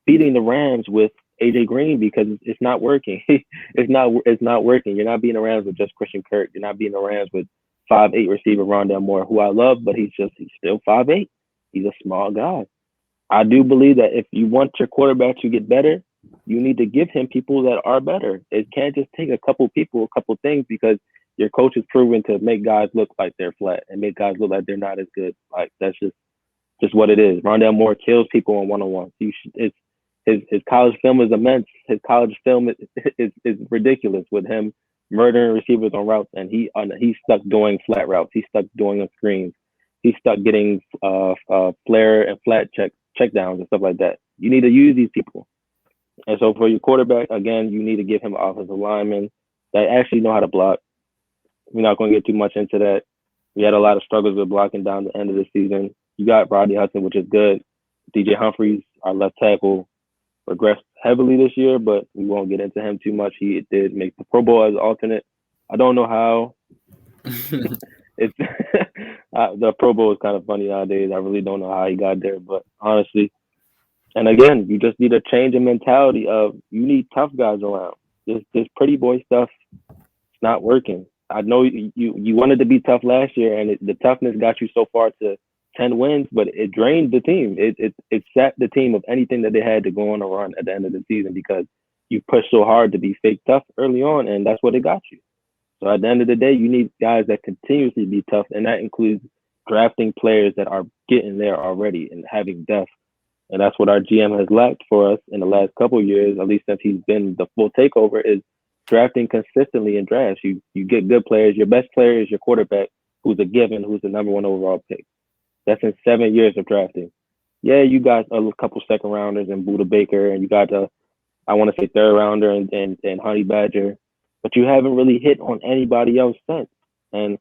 beating the Rams with AJ Green because it's not working. It's not working. You're not beating the Rams with just Christian Kirk. You're not beating the Rams with 5'8" receiver Rondale Moore, who I love, but he's still 5'8". He's a small guy. I do believe that if you want your quarterback to get better, you need to give him people that are better. It can't just take a couple people, a couple things, because Your coach is proven to make guys look like they're flat and make guys look like they're not as good. Like that's just what it is. Rondell Moore kills people on one-on-ones. It's his college film is immense. His college film is ridiculous with him murdering receivers on routes, and he's stuck doing flat routes. He's stuck doing screens. He's stuck getting flare and flat check downs and stuff like that. You need to use these people. And so for your quarterback, again, you need to give him offensive linemen that actually know how to block. We're not going to get too much into that. We had a lot of struggles with blocking down the end of the season. You got Rodney Hudson, which is good. DJ Humphries, our left tackle, regressed heavily this year, but we won't get into him too much. He did make the Pro Bowl as an alternate. I don't know how. It's the Pro Bowl is kind of funny nowadays. I really don't know how he got there, but honestly, and again, you just need a change in mentality of you need tough guys around. This pretty boy stuff, it's not working. I know you wanted to be tough last year, and the toughness got you so far to 10 wins, but it drained the team. It sapped the team of anything that they had to go on a run at the end of the season because you pushed so hard to be fake tough early on, and that's what it got you. So at the end of the day, you need guys that continuously be tough, and that includes drafting players that are getting there already and having depth. And that's what our GM has lacked for us in the last couple of years, at least since he's been the full takeover, is drafting consistently in drafts. You get good players. Your best player is your quarterback, who's a given, who's the number one overall pick. That's in 7 years of drafting. Yeah, you got a couple second rounders and Buda Baker, and you got I want to say third rounder and Honey Badger, but you haven't really hit on anybody else since. And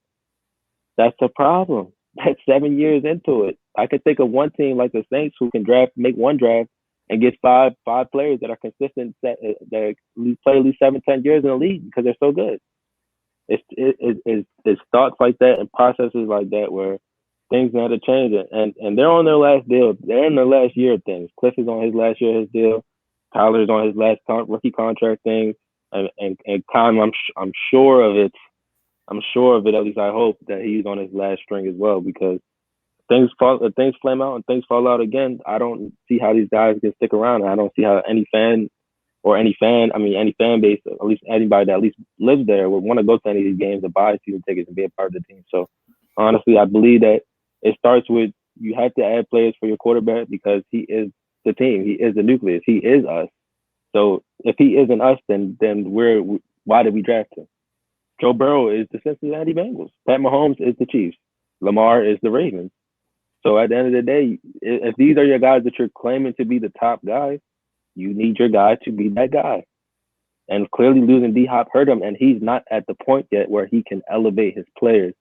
that's the problem. That's 7 years into it. I could think of one team like the Saints who can make one draft and get five players that are consistent that play at least 7-10 years in the league because they're so good. It's thoughts like that and processes like that where things had to change it. And they're on their last deal. They're in their last year of things. Cliff is on his last year of his deal. Tyler's on his last rookie contract thing. And Kyle, I'm sure of it. I'm sure of it. At least I hope that he's on his last string as well because things flame out and things fall out again. I don't see how these guys can stick around. I don't see how any fan base, at least anybody that at least lives there, would want to go to any of these games and buy season tickets and be a part of the team. So honestly, I believe that it starts with you have to add players for your quarterback because he is the team. He is the nucleus. He is us. So if he isn't us, then why did we draft him? Joe Burrow is the Cincinnati Bengals. Pat Mahomes is the Chiefs. Lamar is the Ravens. So at the end of the day, if these are your guys that you're claiming to be the top guys, you need your guy to be that guy. And clearly losing D-Hop hurt him, and he's not at the point yet where he can elevate his players.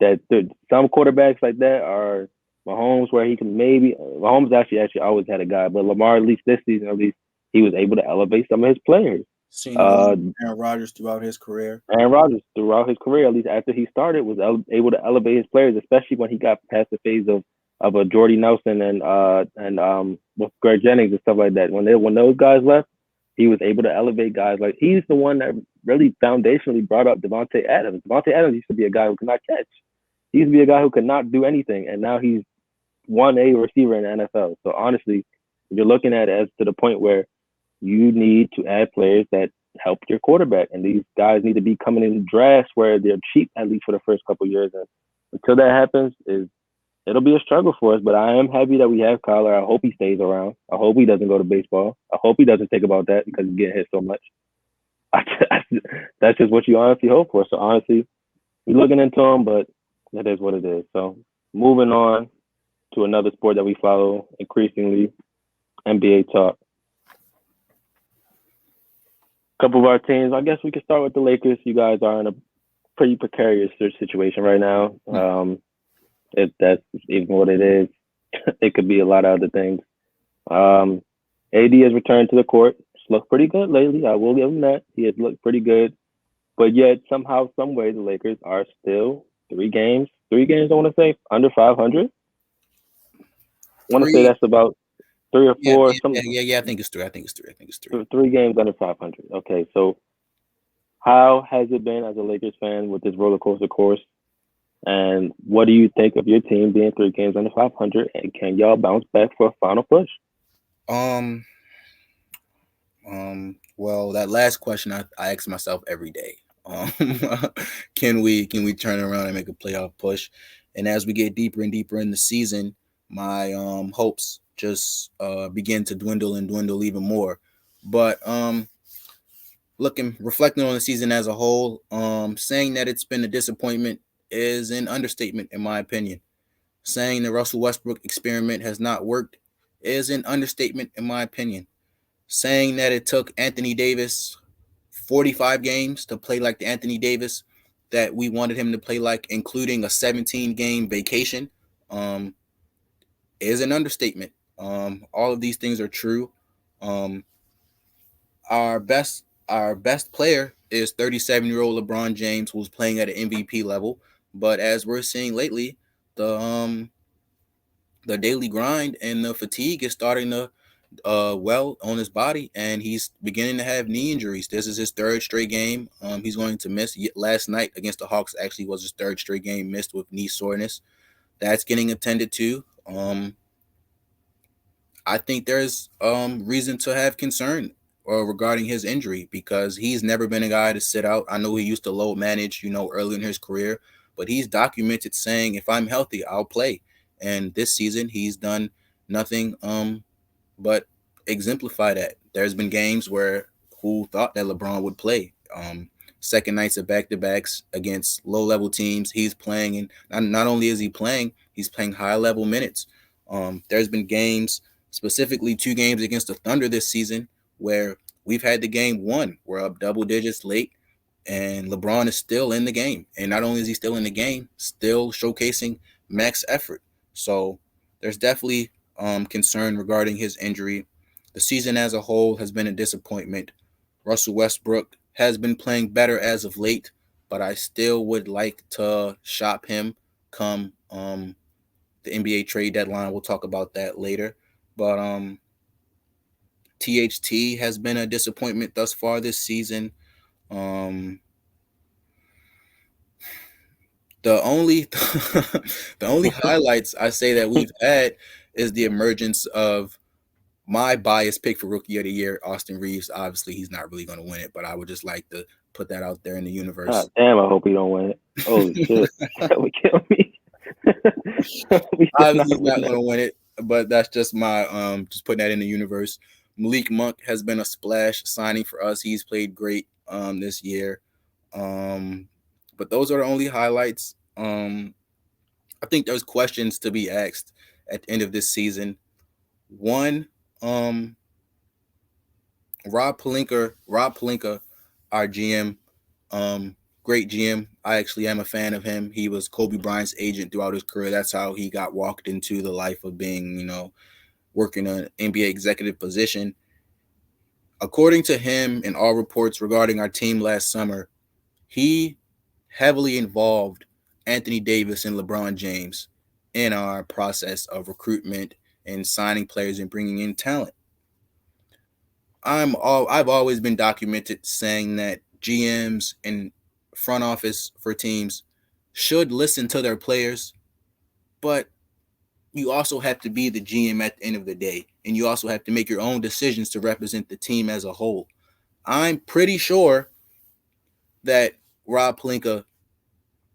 Some quarterbacks like that are Mahomes, where he can Mahomes actually always had a guy, but Lamar, at least this season, at least he was able to elevate some of his players. Aaron Rodgers throughout his career. At least after he started, was able to elevate his players, especially when he got past the phase of a Jordy Nelson and with Greg Jennings and stuff like that. When those guys left, he was able to elevate guys. Like he's the one that really foundationally brought up Devontae Adams. Devontae Adams used to be a guy who could not catch. He used to be a guy who could not do anything, and now he's 1A receiver in the NFL. So honestly, you're looking at it as to the point where you need to add players that help your quarterback. And these guys need to be coming in drafts where they're cheap, at least for the first couple of years. And until that happens, it'll be a struggle for us. But I am happy that we have Kyler. I hope he stays around. I hope he doesn't go to baseball. I hope he doesn't think about that because he's getting hit so much. That's just what you honestly hope for. So honestly, we're looking into him, but it is what it is. So moving on to another sport that we follow increasingly, NBA talk. Couple of our teams. I guess we could start with the Lakers. You guys are in a pretty precarious situation right now. If that's even what it is, it could be a lot of other things. AD has returned to the court. It's looked pretty good lately. I will give him that. He has looked pretty good. But yet, somehow, some way, the Lakers are still 3 games, I want to say, under 500. I want to say that's about 3 or 4. Yeah, I think it's 3. 3 games under 500. Okay, so how has it been as a Lakers fan with this roller coaster course? And what do you think of your team being 3 games under 500? And can y'all bounce back for a final push? Well, that last question I ask myself every day. Um, can we turn around and make a playoff push? And as we get deeper and deeper in the season, my hopes just begin to dwindle and dwindle even more. But reflecting on the season as a whole, saying that it's been a disappointment is an understatement in my opinion. Saying the Russell Westbrook experiment has not worked is an understatement in my opinion. Saying that it took Anthony Davis 45 games to play like the Anthony Davis that we wanted him to play like, including a 17-game vacation, um, is an understatement. All of these things are true. Um, our best player is 37-year-old LeBron James, who's playing at an MVP level. But as we're seeing lately, the um the daily grind and the fatigue is starting to well on his body, and he's beginning to have knee injuries. This is his third straight game. He's going to miss. Last night against the Hawks actually was his third straight game missed with knee soreness. That's getting attended to. I think there's reason to have concern regarding his injury because he's never been a guy to sit out. I know he used to load manage, early in his career, but he's documented saying, if I'm healthy, I'll play. And this season, he's done nothing but exemplify that. There's been games where who thought that LeBron would play. Second nights of back to backs against low level teams, he's playing, and not only is he playing, he's playing high level minutes. There's been games, specifically 2 games against the Thunder this season, where we've had the game won. We're up double digits late, and LeBron is still in the game. And not only is he still in the game, still showcasing max effort. So there's definitely concern regarding his injury. The season as a whole has been a disappointment. Russell Westbrook has been playing better as of late, but I still would like to shop him come the NBA trade deadline. We'll talk about that later. But THT has been a disappointment thus far this season. Um, the only the only highlights I say that we've had is the emergence of my biased pick for Rookie of the Year, Austin Reeves. Obviously, he's not really going to win it, but I would just like to put that out there in the God universe. damn, I hope he don't win it. Holy shit. That would kill me. We should not Obviously, he's not win going that. to win it, but that's just my just putting that in the universe. Malik Monk has been a splash signing for us. He's played great this year. Um, but those are the only highlights. I think there's questions to be asked at the end of this season. One, um, Rob Pelinka, our GM, great GM. I actually am a fan of him. He was Kobe Bryant's agent throughout his career. That's how he got walked into the life of being, working an NBA executive position. According to him and all reports regarding our team last summer, he heavily involved Anthony Davis and LeBron James in our process of recruitment and signing players and bringing in talent. I've always been documented saying that GMs and front office for teams should listen to their players, but you also have to be the GM at the end of the day, and you also have to make your own decisions to represent the team as a whole. I'm pretty sure that Rob Pelinka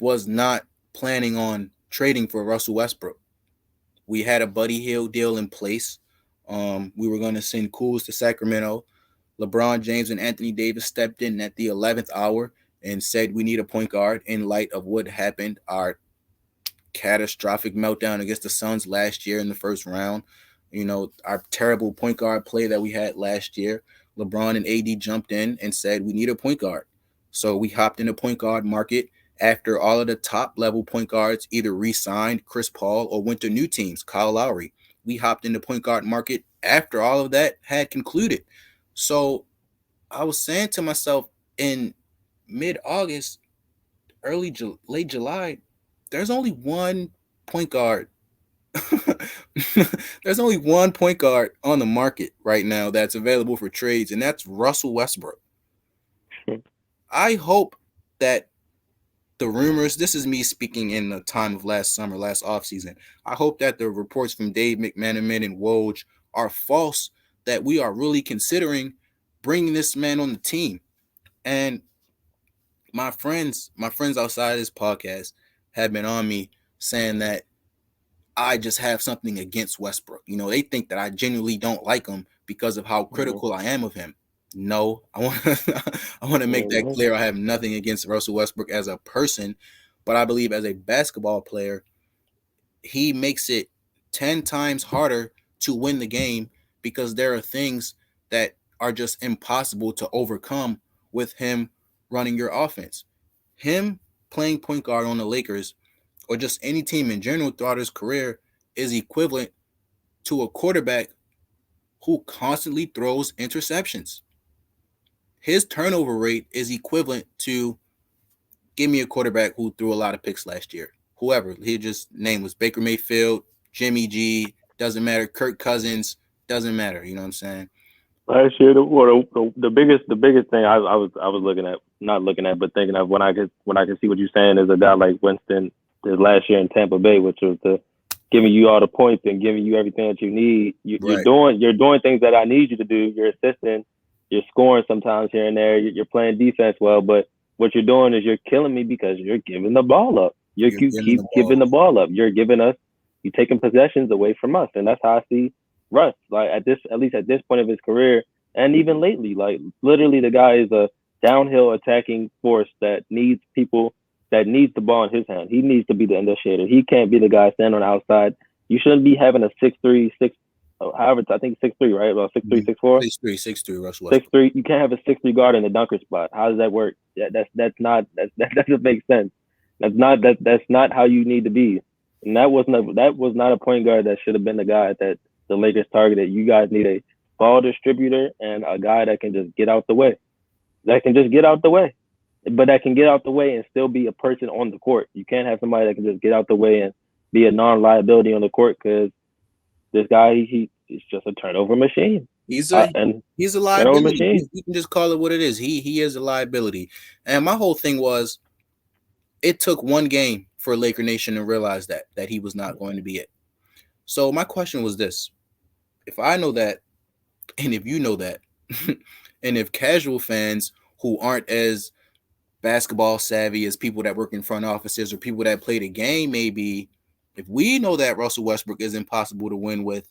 was not planning on trading for Russell Westbrook. We had a Buddy Hield deal in place. We were going to send Cools to Sacramento. LeBron James and Anthony Davis stepped in at the 11th hour and said we need a point guard in light of what happened, our catastrophic meltdown against the Suns last year in the first round. Our terrible point guard play that we had last year. LeBron and AD jumped in and said we need a point guard. So we hopped in the point guard market after all of the top level point guards either re-signed Chris Paul or went to new teams, Kyle Lowry. We hopped in the point guard market after all of that had concluded. So I was saying to myself in mid-August, late July, there's only one point guard. There's only one point guard on the market right now that's available for trades, and that's Russell Westbrook. I hope that the rumors, this is me speaking in the time of last summer, last offseason. I hope that the reports from Dave McManaman and Woj are false, that we are really considering bringing this man on the team. And my friends outside this podcast have been on me saying that I just have something against Westbrook. They think that I genuinely don't like him because of how critical I am of him. No, I want to make that clear. I have nothing against Russell Westbrook as a person, but I believe as a basketball player, he makes it 10 times harder to win the game because there are things that are just impossible to overcome with him running your offense. Him playing point guard on the Lakers or just any team in general throughout his career is equivalent to a quarterback who constantly throws interceptions. His turnover rate is equivalent to give me a quarterback who threw a lot of picks last year. Whoever, he just name was Baker Mayfield, Jimmy G, doesn't matter. Kirk Cousins, doesn't matter. You know what I'm saying? Last year, the biggest thing I was looking at, not looking at, but thinking of when I could see what you're saying is a guy like Winston did last year in Tampa Bay, which was giving you all the points and giving you everything that you need. You're doing things that I need you to do. You're assisting, you're scoring sometimes here and there. You're playing defense well, but what you're doing is you're killing me because you're giving the ball up. You keep giving the ball up. You're taking possessions away from us, and that's how I see Russ. Like at least at this point of his career, and even lately, like literally, the guy is a downhill attacking force that needs the ball in his hand. He needs to be the initiator. He can't be the guy standing on the outside. You shouldn't be having a 6'3", however, I think 6'3", right? About 6'3", 6'4". 6'3", Russ Westbrook. 6'3". You can't have a 6'3" guard in the dunker spot. How does that work? Yeah, that doesn't make sense. That's not how you need to be. And that was not a point guard that should have been the guy that the Lakers targeted. You guys need a ball distributor and a guy that can just get out the way. But that can get out the way and still be a person on the court. You can't have somebody that can just get out the way and be a non-liability on the court because this guy, he's just a turnover machine. He's a liability. You can just call it what it is. He is a liability. And my whole thing was, it took one game for Laker Nation to realize that he was not going to be it. So my question was this: if I know that, and if you know that, and if casual fans who aren't as basketball savvy as people that work in front offices or people that play the game, maybe, if we know that Russell Westbrook is impossible to win with,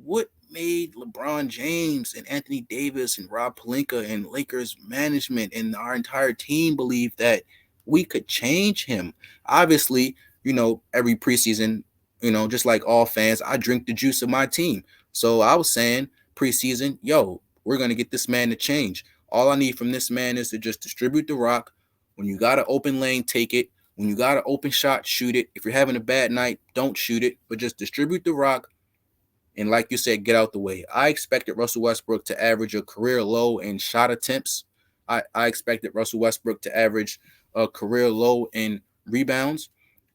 what made LeBron James and Anthony Davis and Rob Pelinka and Lakers management and our entire team believe that we could change him? Obviously, every preseason, just like all fans, I drink the juice of my team. So I was saying preseason, we're going to get this man to change. All I need from this man is to just distribute the rock. When you got an open lane, take it. When you got an open shot, shoot it. If you're having a bad night, don't shoot it, but just distribute the rock. And like you said, get out the way. I expected Russell Westbrook to average a career low in shot attempts. I expected Russell Westbrook to average a career low in rebounds.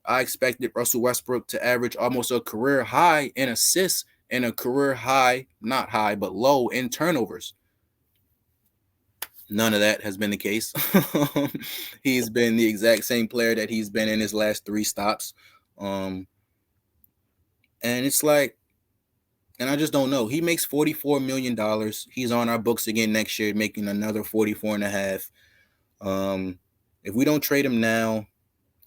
I expected Russell Westbrook to average almost a career high in assists and a career high, not high, but low in turnovers. None of that has been the case. He's been the exact same player that he's been in his last 3 stops. And it's like, and I just don't know. He makes $44 million. He's on our books again next year, making another $44.5. If we don't trade him now,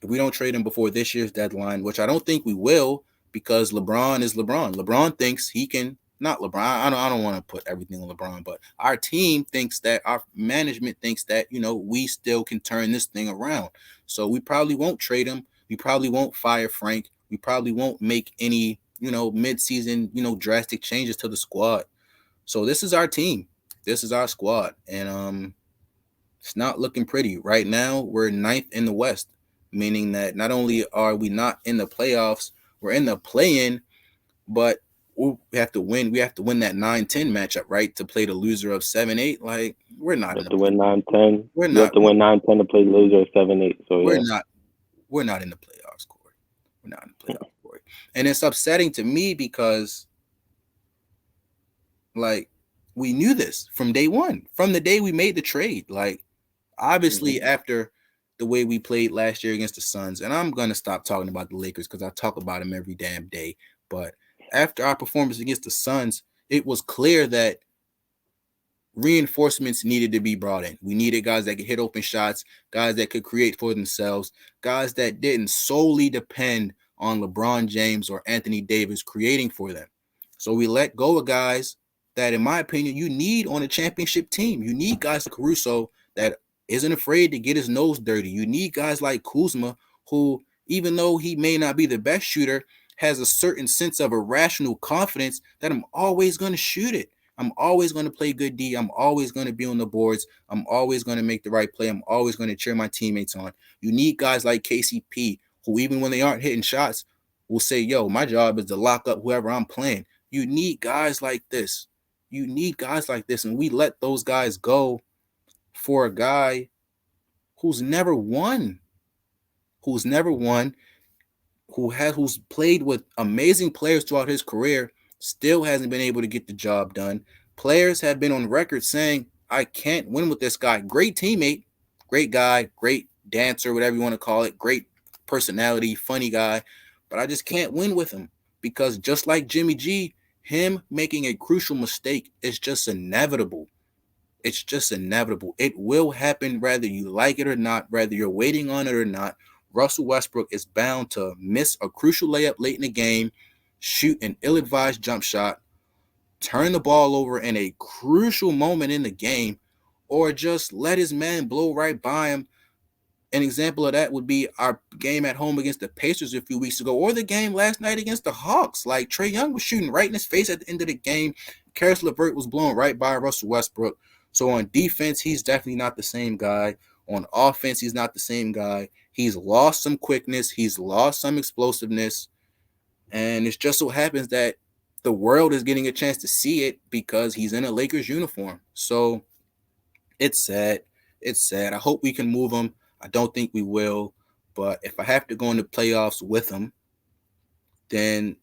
if we don't trade him before this year's deadline, which I don't think we will, because LeBron is LeBron. LeBron thinks he can. Not LeBron. I don't want to put everything on LeBron, but our team thinks that, our management thinks that, we still can turn this thing around. So we probably won't trade him. We probably won't fire Frank. We probably won't make any, mid-season, drastic changes to the squad. So this is our team. This is our squad. And it's not looking pretty. Right now, we're 9th in the West, meaning that not only are we not in the playoffs, we're in the play-in, but we have to win. We have to win that 9-10 matchup, right, to play the loser of 7-8. Like, we're not. You have to win 9-10. You have to win 9-10 to play the loser of 7-8. So we're not in the playoffs, Corey. We're not in the playoffs, Corey. And it's upsetting to me because, like, we knew this from day one, from the day we made the trade. Like, obviously, after the way we played last year against the Suns, and I'm going to stop talking about the Lakers because I talk about them every damn day, but after our performance against the Suns, it was clear that reinforcements needed to be brought in. We needed guys that could hit open shots, guys that could create for themselves, guys that didn't solely depend on LeBron James or Anthony Davis creating for them. So we let go of guys that, in my opinion, you need on a championship team. You need guys like Caruso that isn't afraid to get his nose dirty. You need guys like Kuzma who, even though he may not be the best shooter, has a certain sense of irrational confidence that I'm always going to shoot it. I'm always going to play good D. I'm always going to be on the boards. I'm always going to make the right play. I'm always going to cheer my teammates on. You need guys like KCP who, even when they aren't hitting shots, will say, yo, my job is to lock up whoever I'm playing. You need guys like this. You need guys like this. And we let those guys go for a guy who's never won, who's played with amazing players throughout his career, still hasn't been able to get the job done. Players have been on record saying, I can't win with this guy. Great teammate, great guy, great dancer, whatever you want to call it, great personality, funny guy, but I just can't win with him because just like Jimmy G, him making a crucial mistake is just inevitable. It's just inevitable. It will happen whether you like it or not, whether you're waiting on it or not. Russell Westbrook is bound to miss a crucial layup late in the game, shoot an ill-advised jump shot, turn the ball over in a crucial moment in the game, or just let his man blow right by him. An example of that would be our game at home against the Pacers a few weeks ago, or the game last night against the Hawks. Like, Trae Young was shooting right in his face at the end of the game. Karis LeVert was blown right by Russell Westbrook. So on defense, he's definitely not the same guy. On offense, he's not the same guy. He's lost some quickness. He's lost some explosiveness. And it just so happens that the world is getting a chance to see it because he's in a Lakers uniform. So it's sad. It's sad. I hope we can move him. I don't think we will. But if I have to go into playoffs with him, then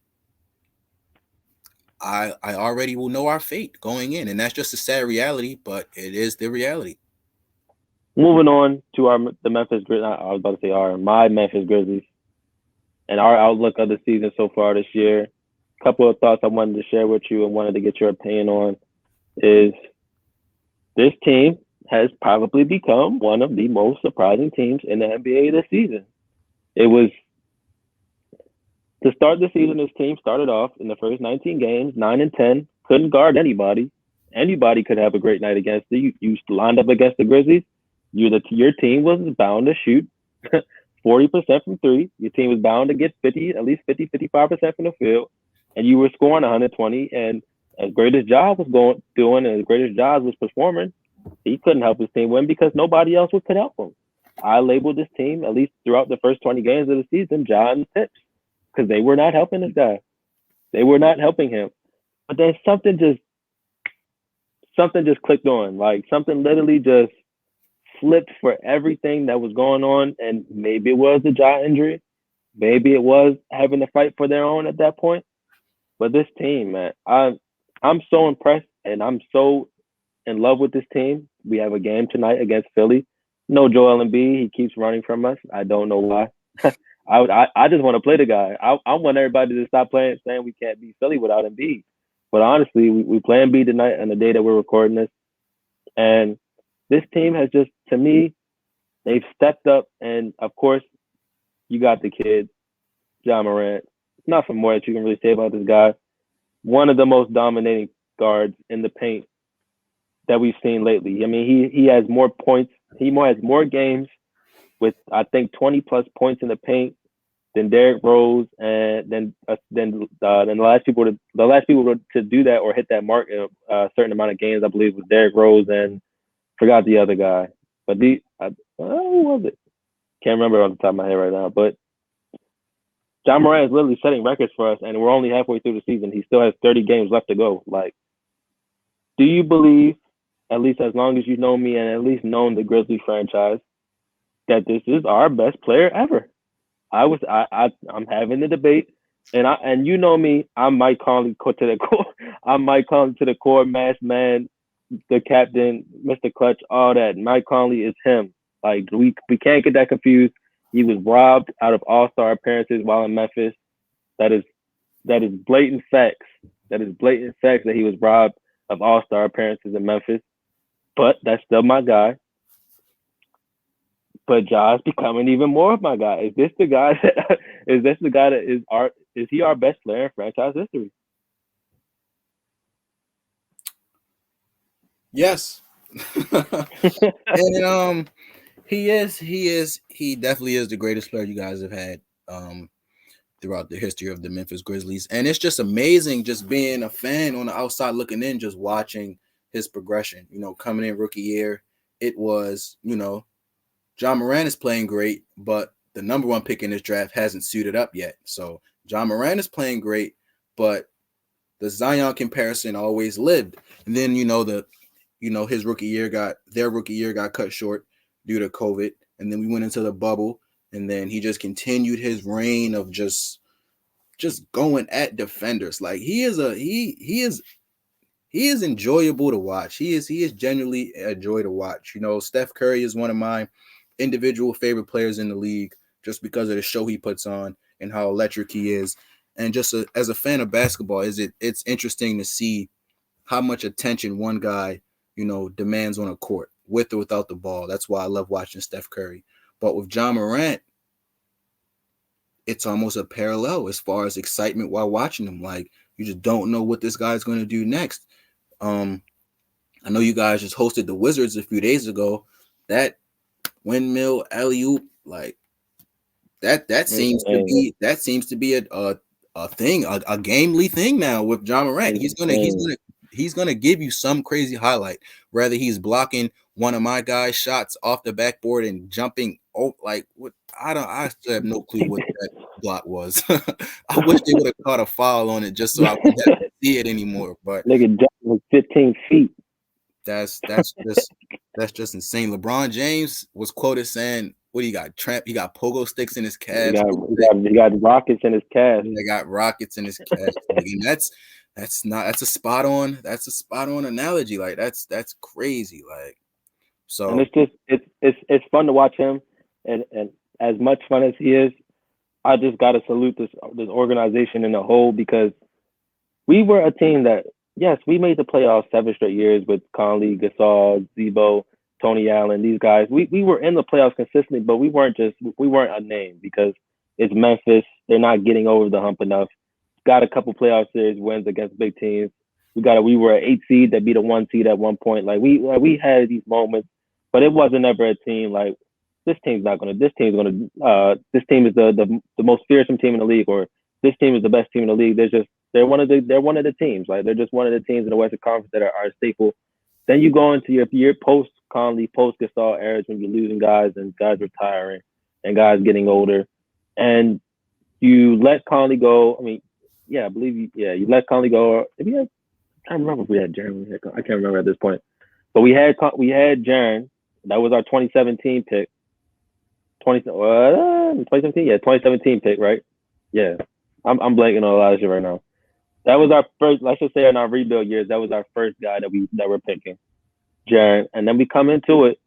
I already will know our fate going in. And that's just a sad reality, but it is the reality. Moving on to the Memphis Grizzlies. I was about to say my Memphis Grizzlies and our outlook of the season so far this year. A couple of thoughts I wanted to share with you and wanted to get your opinion on is this team has probably become one of the most surprising teams in the NBA this season. It was to start the season, this team started off in the first 19 games, 9-10, couldn't guard anybody. Anybody could have a great night against you. You lined up against the Grizzlies. Your team was bound to shoot 40% from three. Your team was bound to get 55% from the field, and you were scoring 120. And as great as Ja was doing, and as great as Ja was performing, he couldn't help his team win because nobody else could help him. I labeled this team, at least throughout the first 20 games of the season, Ja and the Tips, because they were not helping this guy. They were not helping him. But then something just clicked on. Like, something literally just flipped for everything that was going on. And maybe it was the Ja injury. Maybe it was having to fight for their own at that point. But this team, man, I'm so impressed and I'm so in love with this team. We have a game tonight against Philly. No Joel Embiid. He keeps running from us. I don't know why. I just want to play the guy. I want everybody to stop saying we can't beat Philly without Embiid. But honestly, we play Embiid tonight on the day that we're recording this. And this team has just, to me, they've stepped up. And, of course, you got the kid, Ja Morant. Nothing more that you can really say about this guy. One of the most dominating guards in the paint that we've seen lately. I mean, he has more points. He has more games with, I think, 20-plus points in the paint than Derrick Rose, and then the last people to do that or hit that mark in a certain amount of games, I believe, was Derrick Rose and forgot the other guy. But who was it? Can't remember off the top of my head right now. But Ja Morant is literally setting records for us, and we're only halfway through the season. He still has 30 games left to go. Like, do you believe, at least as long as you know me and at least known the Grizzlies franchise, that this is our best player ever? I'm having the debate, and you know me, I might call him to the core. I might call him to the core, masked man, the captain, Mr. Clutch, all that. Mike Conley is him. Like, we can't get that confused. He was robbed out of all-star appearances while in Memphis. That is blatant facts. That is blatant facts that he was robbed of all-star appearances in Memphis. but that's still my guy. But Ja's becoming even more of my guy. Is this the guy that is he our best player in franchise history? Yes. And he definitely is the greatest player you guys have had throughout the history of the Memphis Grizzlies. And it's just amazing just being a fan on the outside looking in, just watching his progression. Coming in rookie year, it was, John Moran is playing great, but the number one pick in this draft hasn't suited up yet. So John Moran is playing great, but the Zion comparison always lived. And then, his rookie year got cut short due to COVID. And then we went into the bubble, and then he just continued his reign of just going at defenders. Like he is enjoyable to watch. He is genuinely a joy to watch. Steph Curry is one of my individual favorite players in the league just because of the show he puts on and how electric he is. And just as a fan of basketball, it's interesting to see how much attention one guy, demands on a court with or without the ball. That's why I love watching Steph Curry. But with John Morant, it's almost a parallel as far as excitement while watching him. Like, you just don't know what this guy's going to do next. I know you guys just hosted the Wizards a few days ago. That windmill alley-oop, like that seems to be a thing, a gamely thing now with John Morant. He's gonna give you some crazy highlight, whether he's blocking one of my guys' shots off the backboard and jumping. Like what? I still have no clue what that block was. I wish they would have caught a foul on it just so I wouldn't have to see it anymore. But nigga jumping 15 feet. That's just insane. LeBron James was quoted saying, "What do you got? He got pogo sticks in his calves. He got rockets in his calves. They got rockets in his calves." And that's a spot on analogy. Like that's crazy. Like so, and it's fun to watch him, and as much fun as he is, I just gotta salute this organization in a whole, because we were a team that, yes, we made the playoffs 7 straight years with Conley, Gasol, Zebo, Tony Allen, these guys. We were in the playoffs consistently, but we weren't a name because it's Memphis. They're not getting over the hump enough. Got a couple playoff series wins against big teams. We were an 8 seed that beat a 1 seed at one point. Like we had these moments, but it wasn't ever a team like this team is the most fearsome team in the league, or this team is the best team in the league. They're one of the teams. Like they're just one of the teams in the Western Conference that are staple. Then you go into your post Conley, post Gasol eras when you're losing guys and guys retiring and guys getting older, and you let Conley go. I mean, yeah, I believe you let Conley go. I can't remember if we had Jaren. I can't remember at this point, but we had Jaren. That was our 2017 pick. 2017, yeah, 2017 pick, right? Yeah, I'm blanking on a lot of shit right now. That was our first. Let's just say in our rebuild years, that was our first guy that we're picking, Jaren. And then we come into it.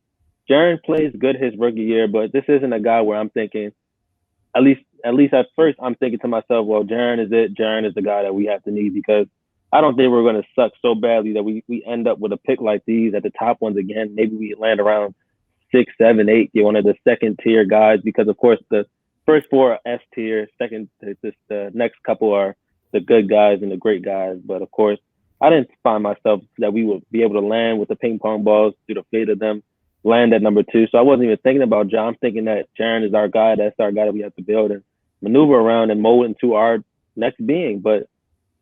Jaren plays good his rookie year, but this isn't a guy where I'm thinking. At least at first, I'm thinking to myself, well, Jaren is it. Jaren is the guy that we have to need, because I don't think we're going to suck so badly that we end up with a pick like these at the top ones again. Maybe we land around 6, 7, 8, get one of the second tier guys, because of course the first 4 are S tier, the next couple are the good guys and the great guys. But of course, I didn't find myself that we would be able to land with the ping pong balls through the fate of them, land at number 2. So I wasn't even thinking about John. I'm thinking that Jaren is our guy. That's our guy that we have to build and maneuver around and mold into our next being. But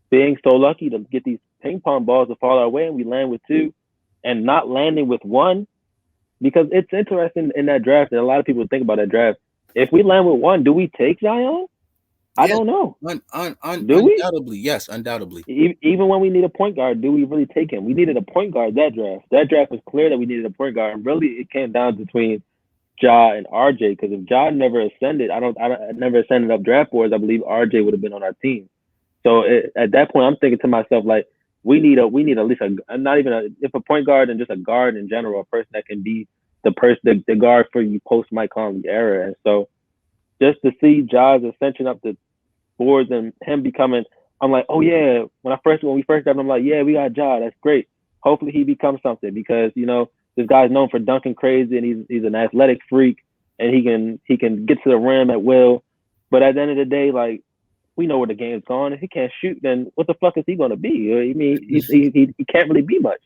being so lucky to get these ping pong balls to fall our way and we land with 2 and not landing with 1, because it's interesting in that draft, and a lot of people think about that draft. If we land with 1, do we take Zion? I don't know. Undoubtedly, yes, undoubtedly. Even when we need a point guard, do we really take him? We needed a point guard that draft. That draft was clear that we needed a point guard, and really it came down between Ja and RJ. Because if Ja never ascended, I never ascended up draft boards, I believe RJ would have been on our team. So at that point, I'm thinking to myself, like, we need at least if a point guard and just a guard in general, a person that can be the guard for you post Mike Conley era. And so just to see Ja's ascension up the boards and him becoming, I'm like, oh yeah, when we first got him, I'm like, yeah, we got Ja, that's great. Hopefully he becomes something, because This guy's known for dunking crazy, and he's an athletic freak, and he can get to the rim at will. But at the end of the day, like, we know where the game's gone. If he can't shoot, then what the fuck is he gonna be? I mean, he can't really be much.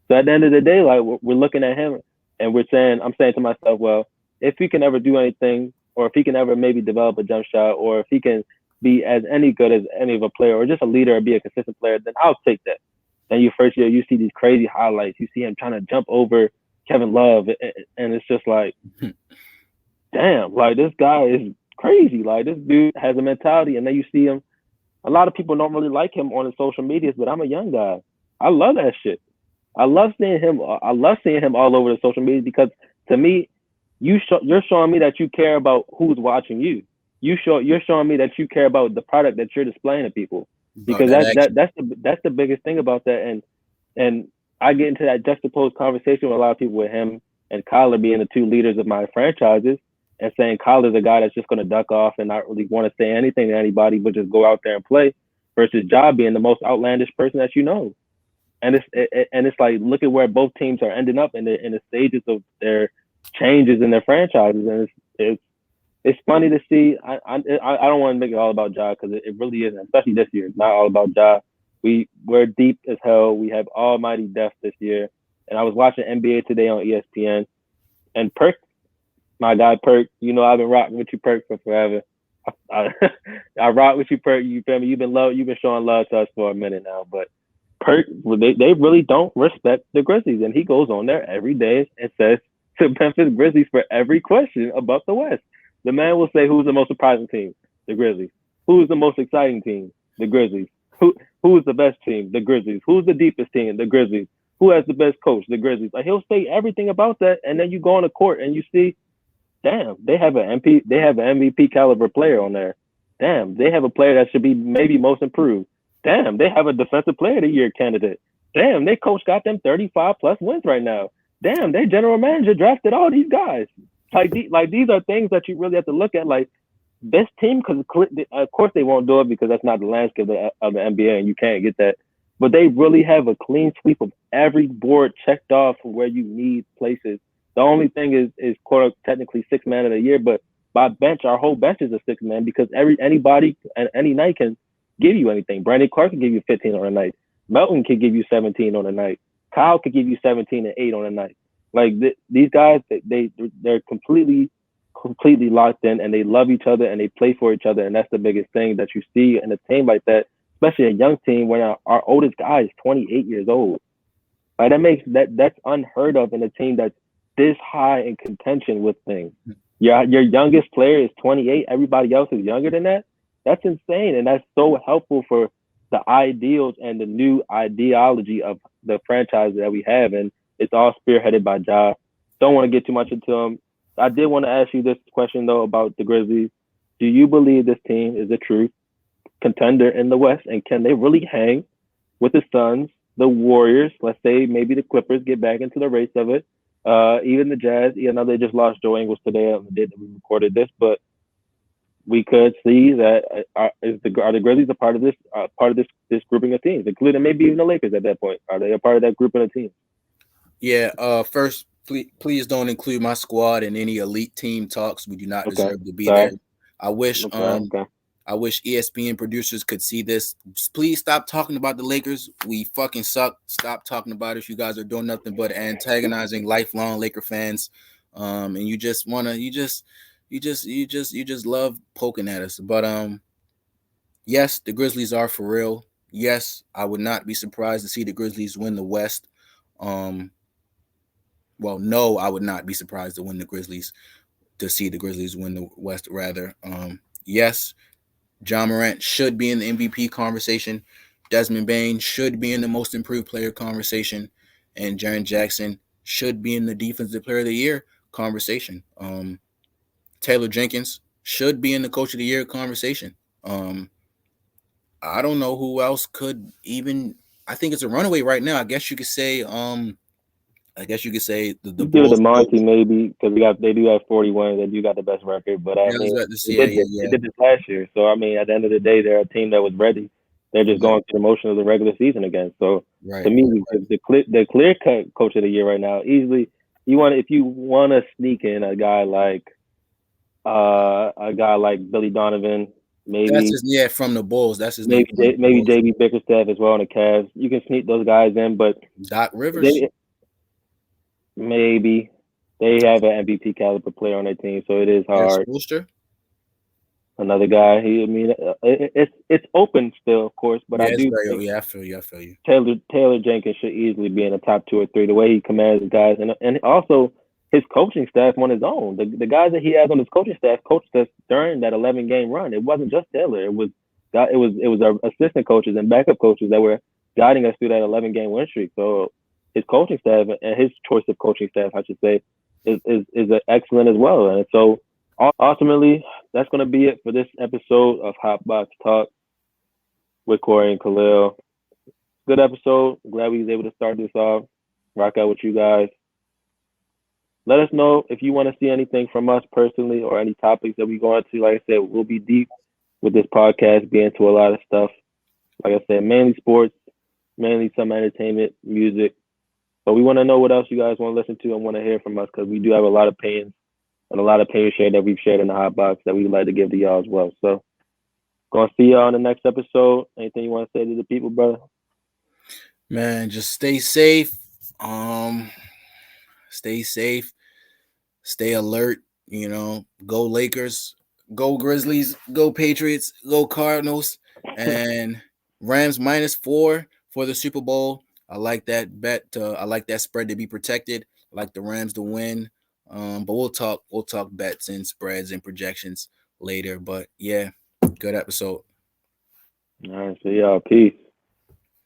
So at the end of the day, like, we're looking at him, and I'm saying to myself, well, if he can ever do anything, or if he can ever maybe develop a jump shot, or if he can be as any good as any of a player, or just a leader, or be a consistent player, then I'll take that. Then you first year, you see these crazy highlights. You see him trying to jump over Kevin Love, and it's just like, damn, like, this guy is crazy. Like, this dude has a mentality, and then you see him. A lot of people don't really like him on the social medias, but I'm a young guy. I love that shit. I love seeing him. I love seeing him all over the social media, because to me, you're showing me that you care about who's watching you. You're showing me that you care about the product that you're displaying to people, because that's the biggest thing about that. And I get into that juxtaposed conversation with a lot of people, with him and Kyler being the two leaders of my franchises, and saying Kyler's a guy that's just going to duck off and not really want to say anything to anybody, but just go out there and play, versus Ja being the most outlandish person that you know. And it's like, look at where both teams are ending up in the stages of their changes in their franchises, and it's funny to see. I don't want to make it all about Ja, because it really isn't, especially this year. It's not all about Ja. We're deep as hell. We have almighty depth this year. And I was watching NBA Today on ESPN, and Perk, my guy Perk, you know, I've been rocking with you, Perk, for forever. I rock with you, Perk. You feel me? You've been showing love to us for a minute now, but Perk, they really don't respect the Grizzlies, and he goes on there every day and says to Memphis Grizzlies for every question about the West. The man will say, who's the most surprising team? The Grizzlies. Who's the most exciting team? The Grizzlies. Who's the best team? The Grizzlies. Who's the deepest team? The Grizzlies. Who has the best coach? The Grizzlies. Like, he'll say everything about that, and then you go on the court and you see, damn, they have an MVP caliber player on there. Damn, they have a player that should be maybe most improved. Damn, they have a defensive player of the year candidate. Damn, their coach got them 35 plus wins right now. Damn, their general manager drafted all these guys. Like these are things that you really have to look at. Like, this team, because of course they won't do it, because that's not the landscape of the NBA, and you can't get that. But they really have a clean sweep of every board checked off for where you need places. The only thing is quote technically 6 man of the year, but by bench, our whole bench is a 6 man, because anybody and any night can give you anything. Brandon Clark can give you 15 on a night. Melton can give you 17 on a night. Kyle could give you 17 and 8 on a night. Like, these guys, they're completely locked in, and they love each other, and they play for each other, and that's the biggest thing that you see in a team like that, especially a young team when our oldest guy is 28 years old. Like, that's unheard of in a team that's this high in contention with things. Your youngest player is 28. Everybody else is younger than that. That's insane, and that's so helpful for the ideals and the new ideology of the franchise that we have, and it's all spearheaded by Ja. Don't want to get too much into him. I did want to ask you this question, though, about the Grizzlies. Do you believe this team is a true contender in the West, and can they really hang with the Suns, the Warriors, let's say maybe the Clippers get back into the race of it, even the Jazz? You know, they just lost Joe Ingles today on the day that we recorded this, but we could see that are the Grizzlies a part of this grouping of teams, including maybe even the Lakers at that point? Are they a part of that grouping of teams? Yeah. First, please don't include my squad in any elite team talks. We do not deserve to be there. I wish I wish ESPN producers could see this. Please stop talking about the Lakers. We fucking suck. Stop talking about it. You guys are doing nothing but antagonizing lifelong Laker fans. And you just love poking at us. But yes, the Grizzlies are for real. Yes, I would not be surprised to see the Grizzlies win the West. Well, no, I would not be surprised to see the Grizzlies win the West, rather. Yes, John Morant should be in the MVP conversation. Desmond Bain should be in the most improved player conversation. And Jaren Jackson should be in the defensive player of the year conversation. Taylor Jenkins should be in the coach of the year conversation. I don't know who else could even. I think it's a runaway right now. I guess you could say the Give Bulls. the Monty maybe, because they do have 41. They do got the best record, but I mean, they did this last year. So I mean, at the end of the day, they're a team that was ready. They're just going through the motion of the regular season again. So to me, the clear cut coach of the year right now, easily. If you want to sneak in a guy like Billy Donovan, maybe that's his, from the Bulls. That's his maybe name. maybe JB Bickerstaff as well on the Cavs. You can sneak those guys in, but Doc Rivers. Maybe they have an MVP caliber player on their team, so it is hard. Another guy. It's open still, of course, but I do think I feel you. Taylor Jenkins should easily be in the top 2 or 3. The way he commands the guys, and also his coaching staff on his own. The guys that he has on his coaching staff coached us during that 11-game run. It wasn't just Taylor. It was our assistant coaches and backup coaches that were guiding us through that 11-game win streak. So his coaching staff and his choice of coaching staff, I should say, is excellent as well. And so ultimately, that's going to be it for this episode of Hot Box Talk with Corey and Khalil. Good episode. Glad we was able to start this off. Rock out with you guys. Let us know if you want to see anything from us personally or any topics that we go into. Like I said, we'll be deep with this podcast, be into a lot of stuff. Like I said, mainly sports, mainly some entertainment, music. But we want to know what else you guys want to listen to and want to hear from us, because we do have a lot of opinions and a lot of opinions shared that we've shared in the hot box that we'd like to give to y'all as well. So, gonna see y'all on the next episode. Anything you want to say to the people, brother? Man, just stay safe. Stay safe. Stay alert. Go Lakers. Go Grizzlies. Go Patriots. Go Cardinals. And Rams -4 for the Super Bowl. I like that bet. I like that spread to be protected. I like the Rams to win. But we'll talk bets and spreads and projections later. But yeah, good episode. All right, so y'all, peace.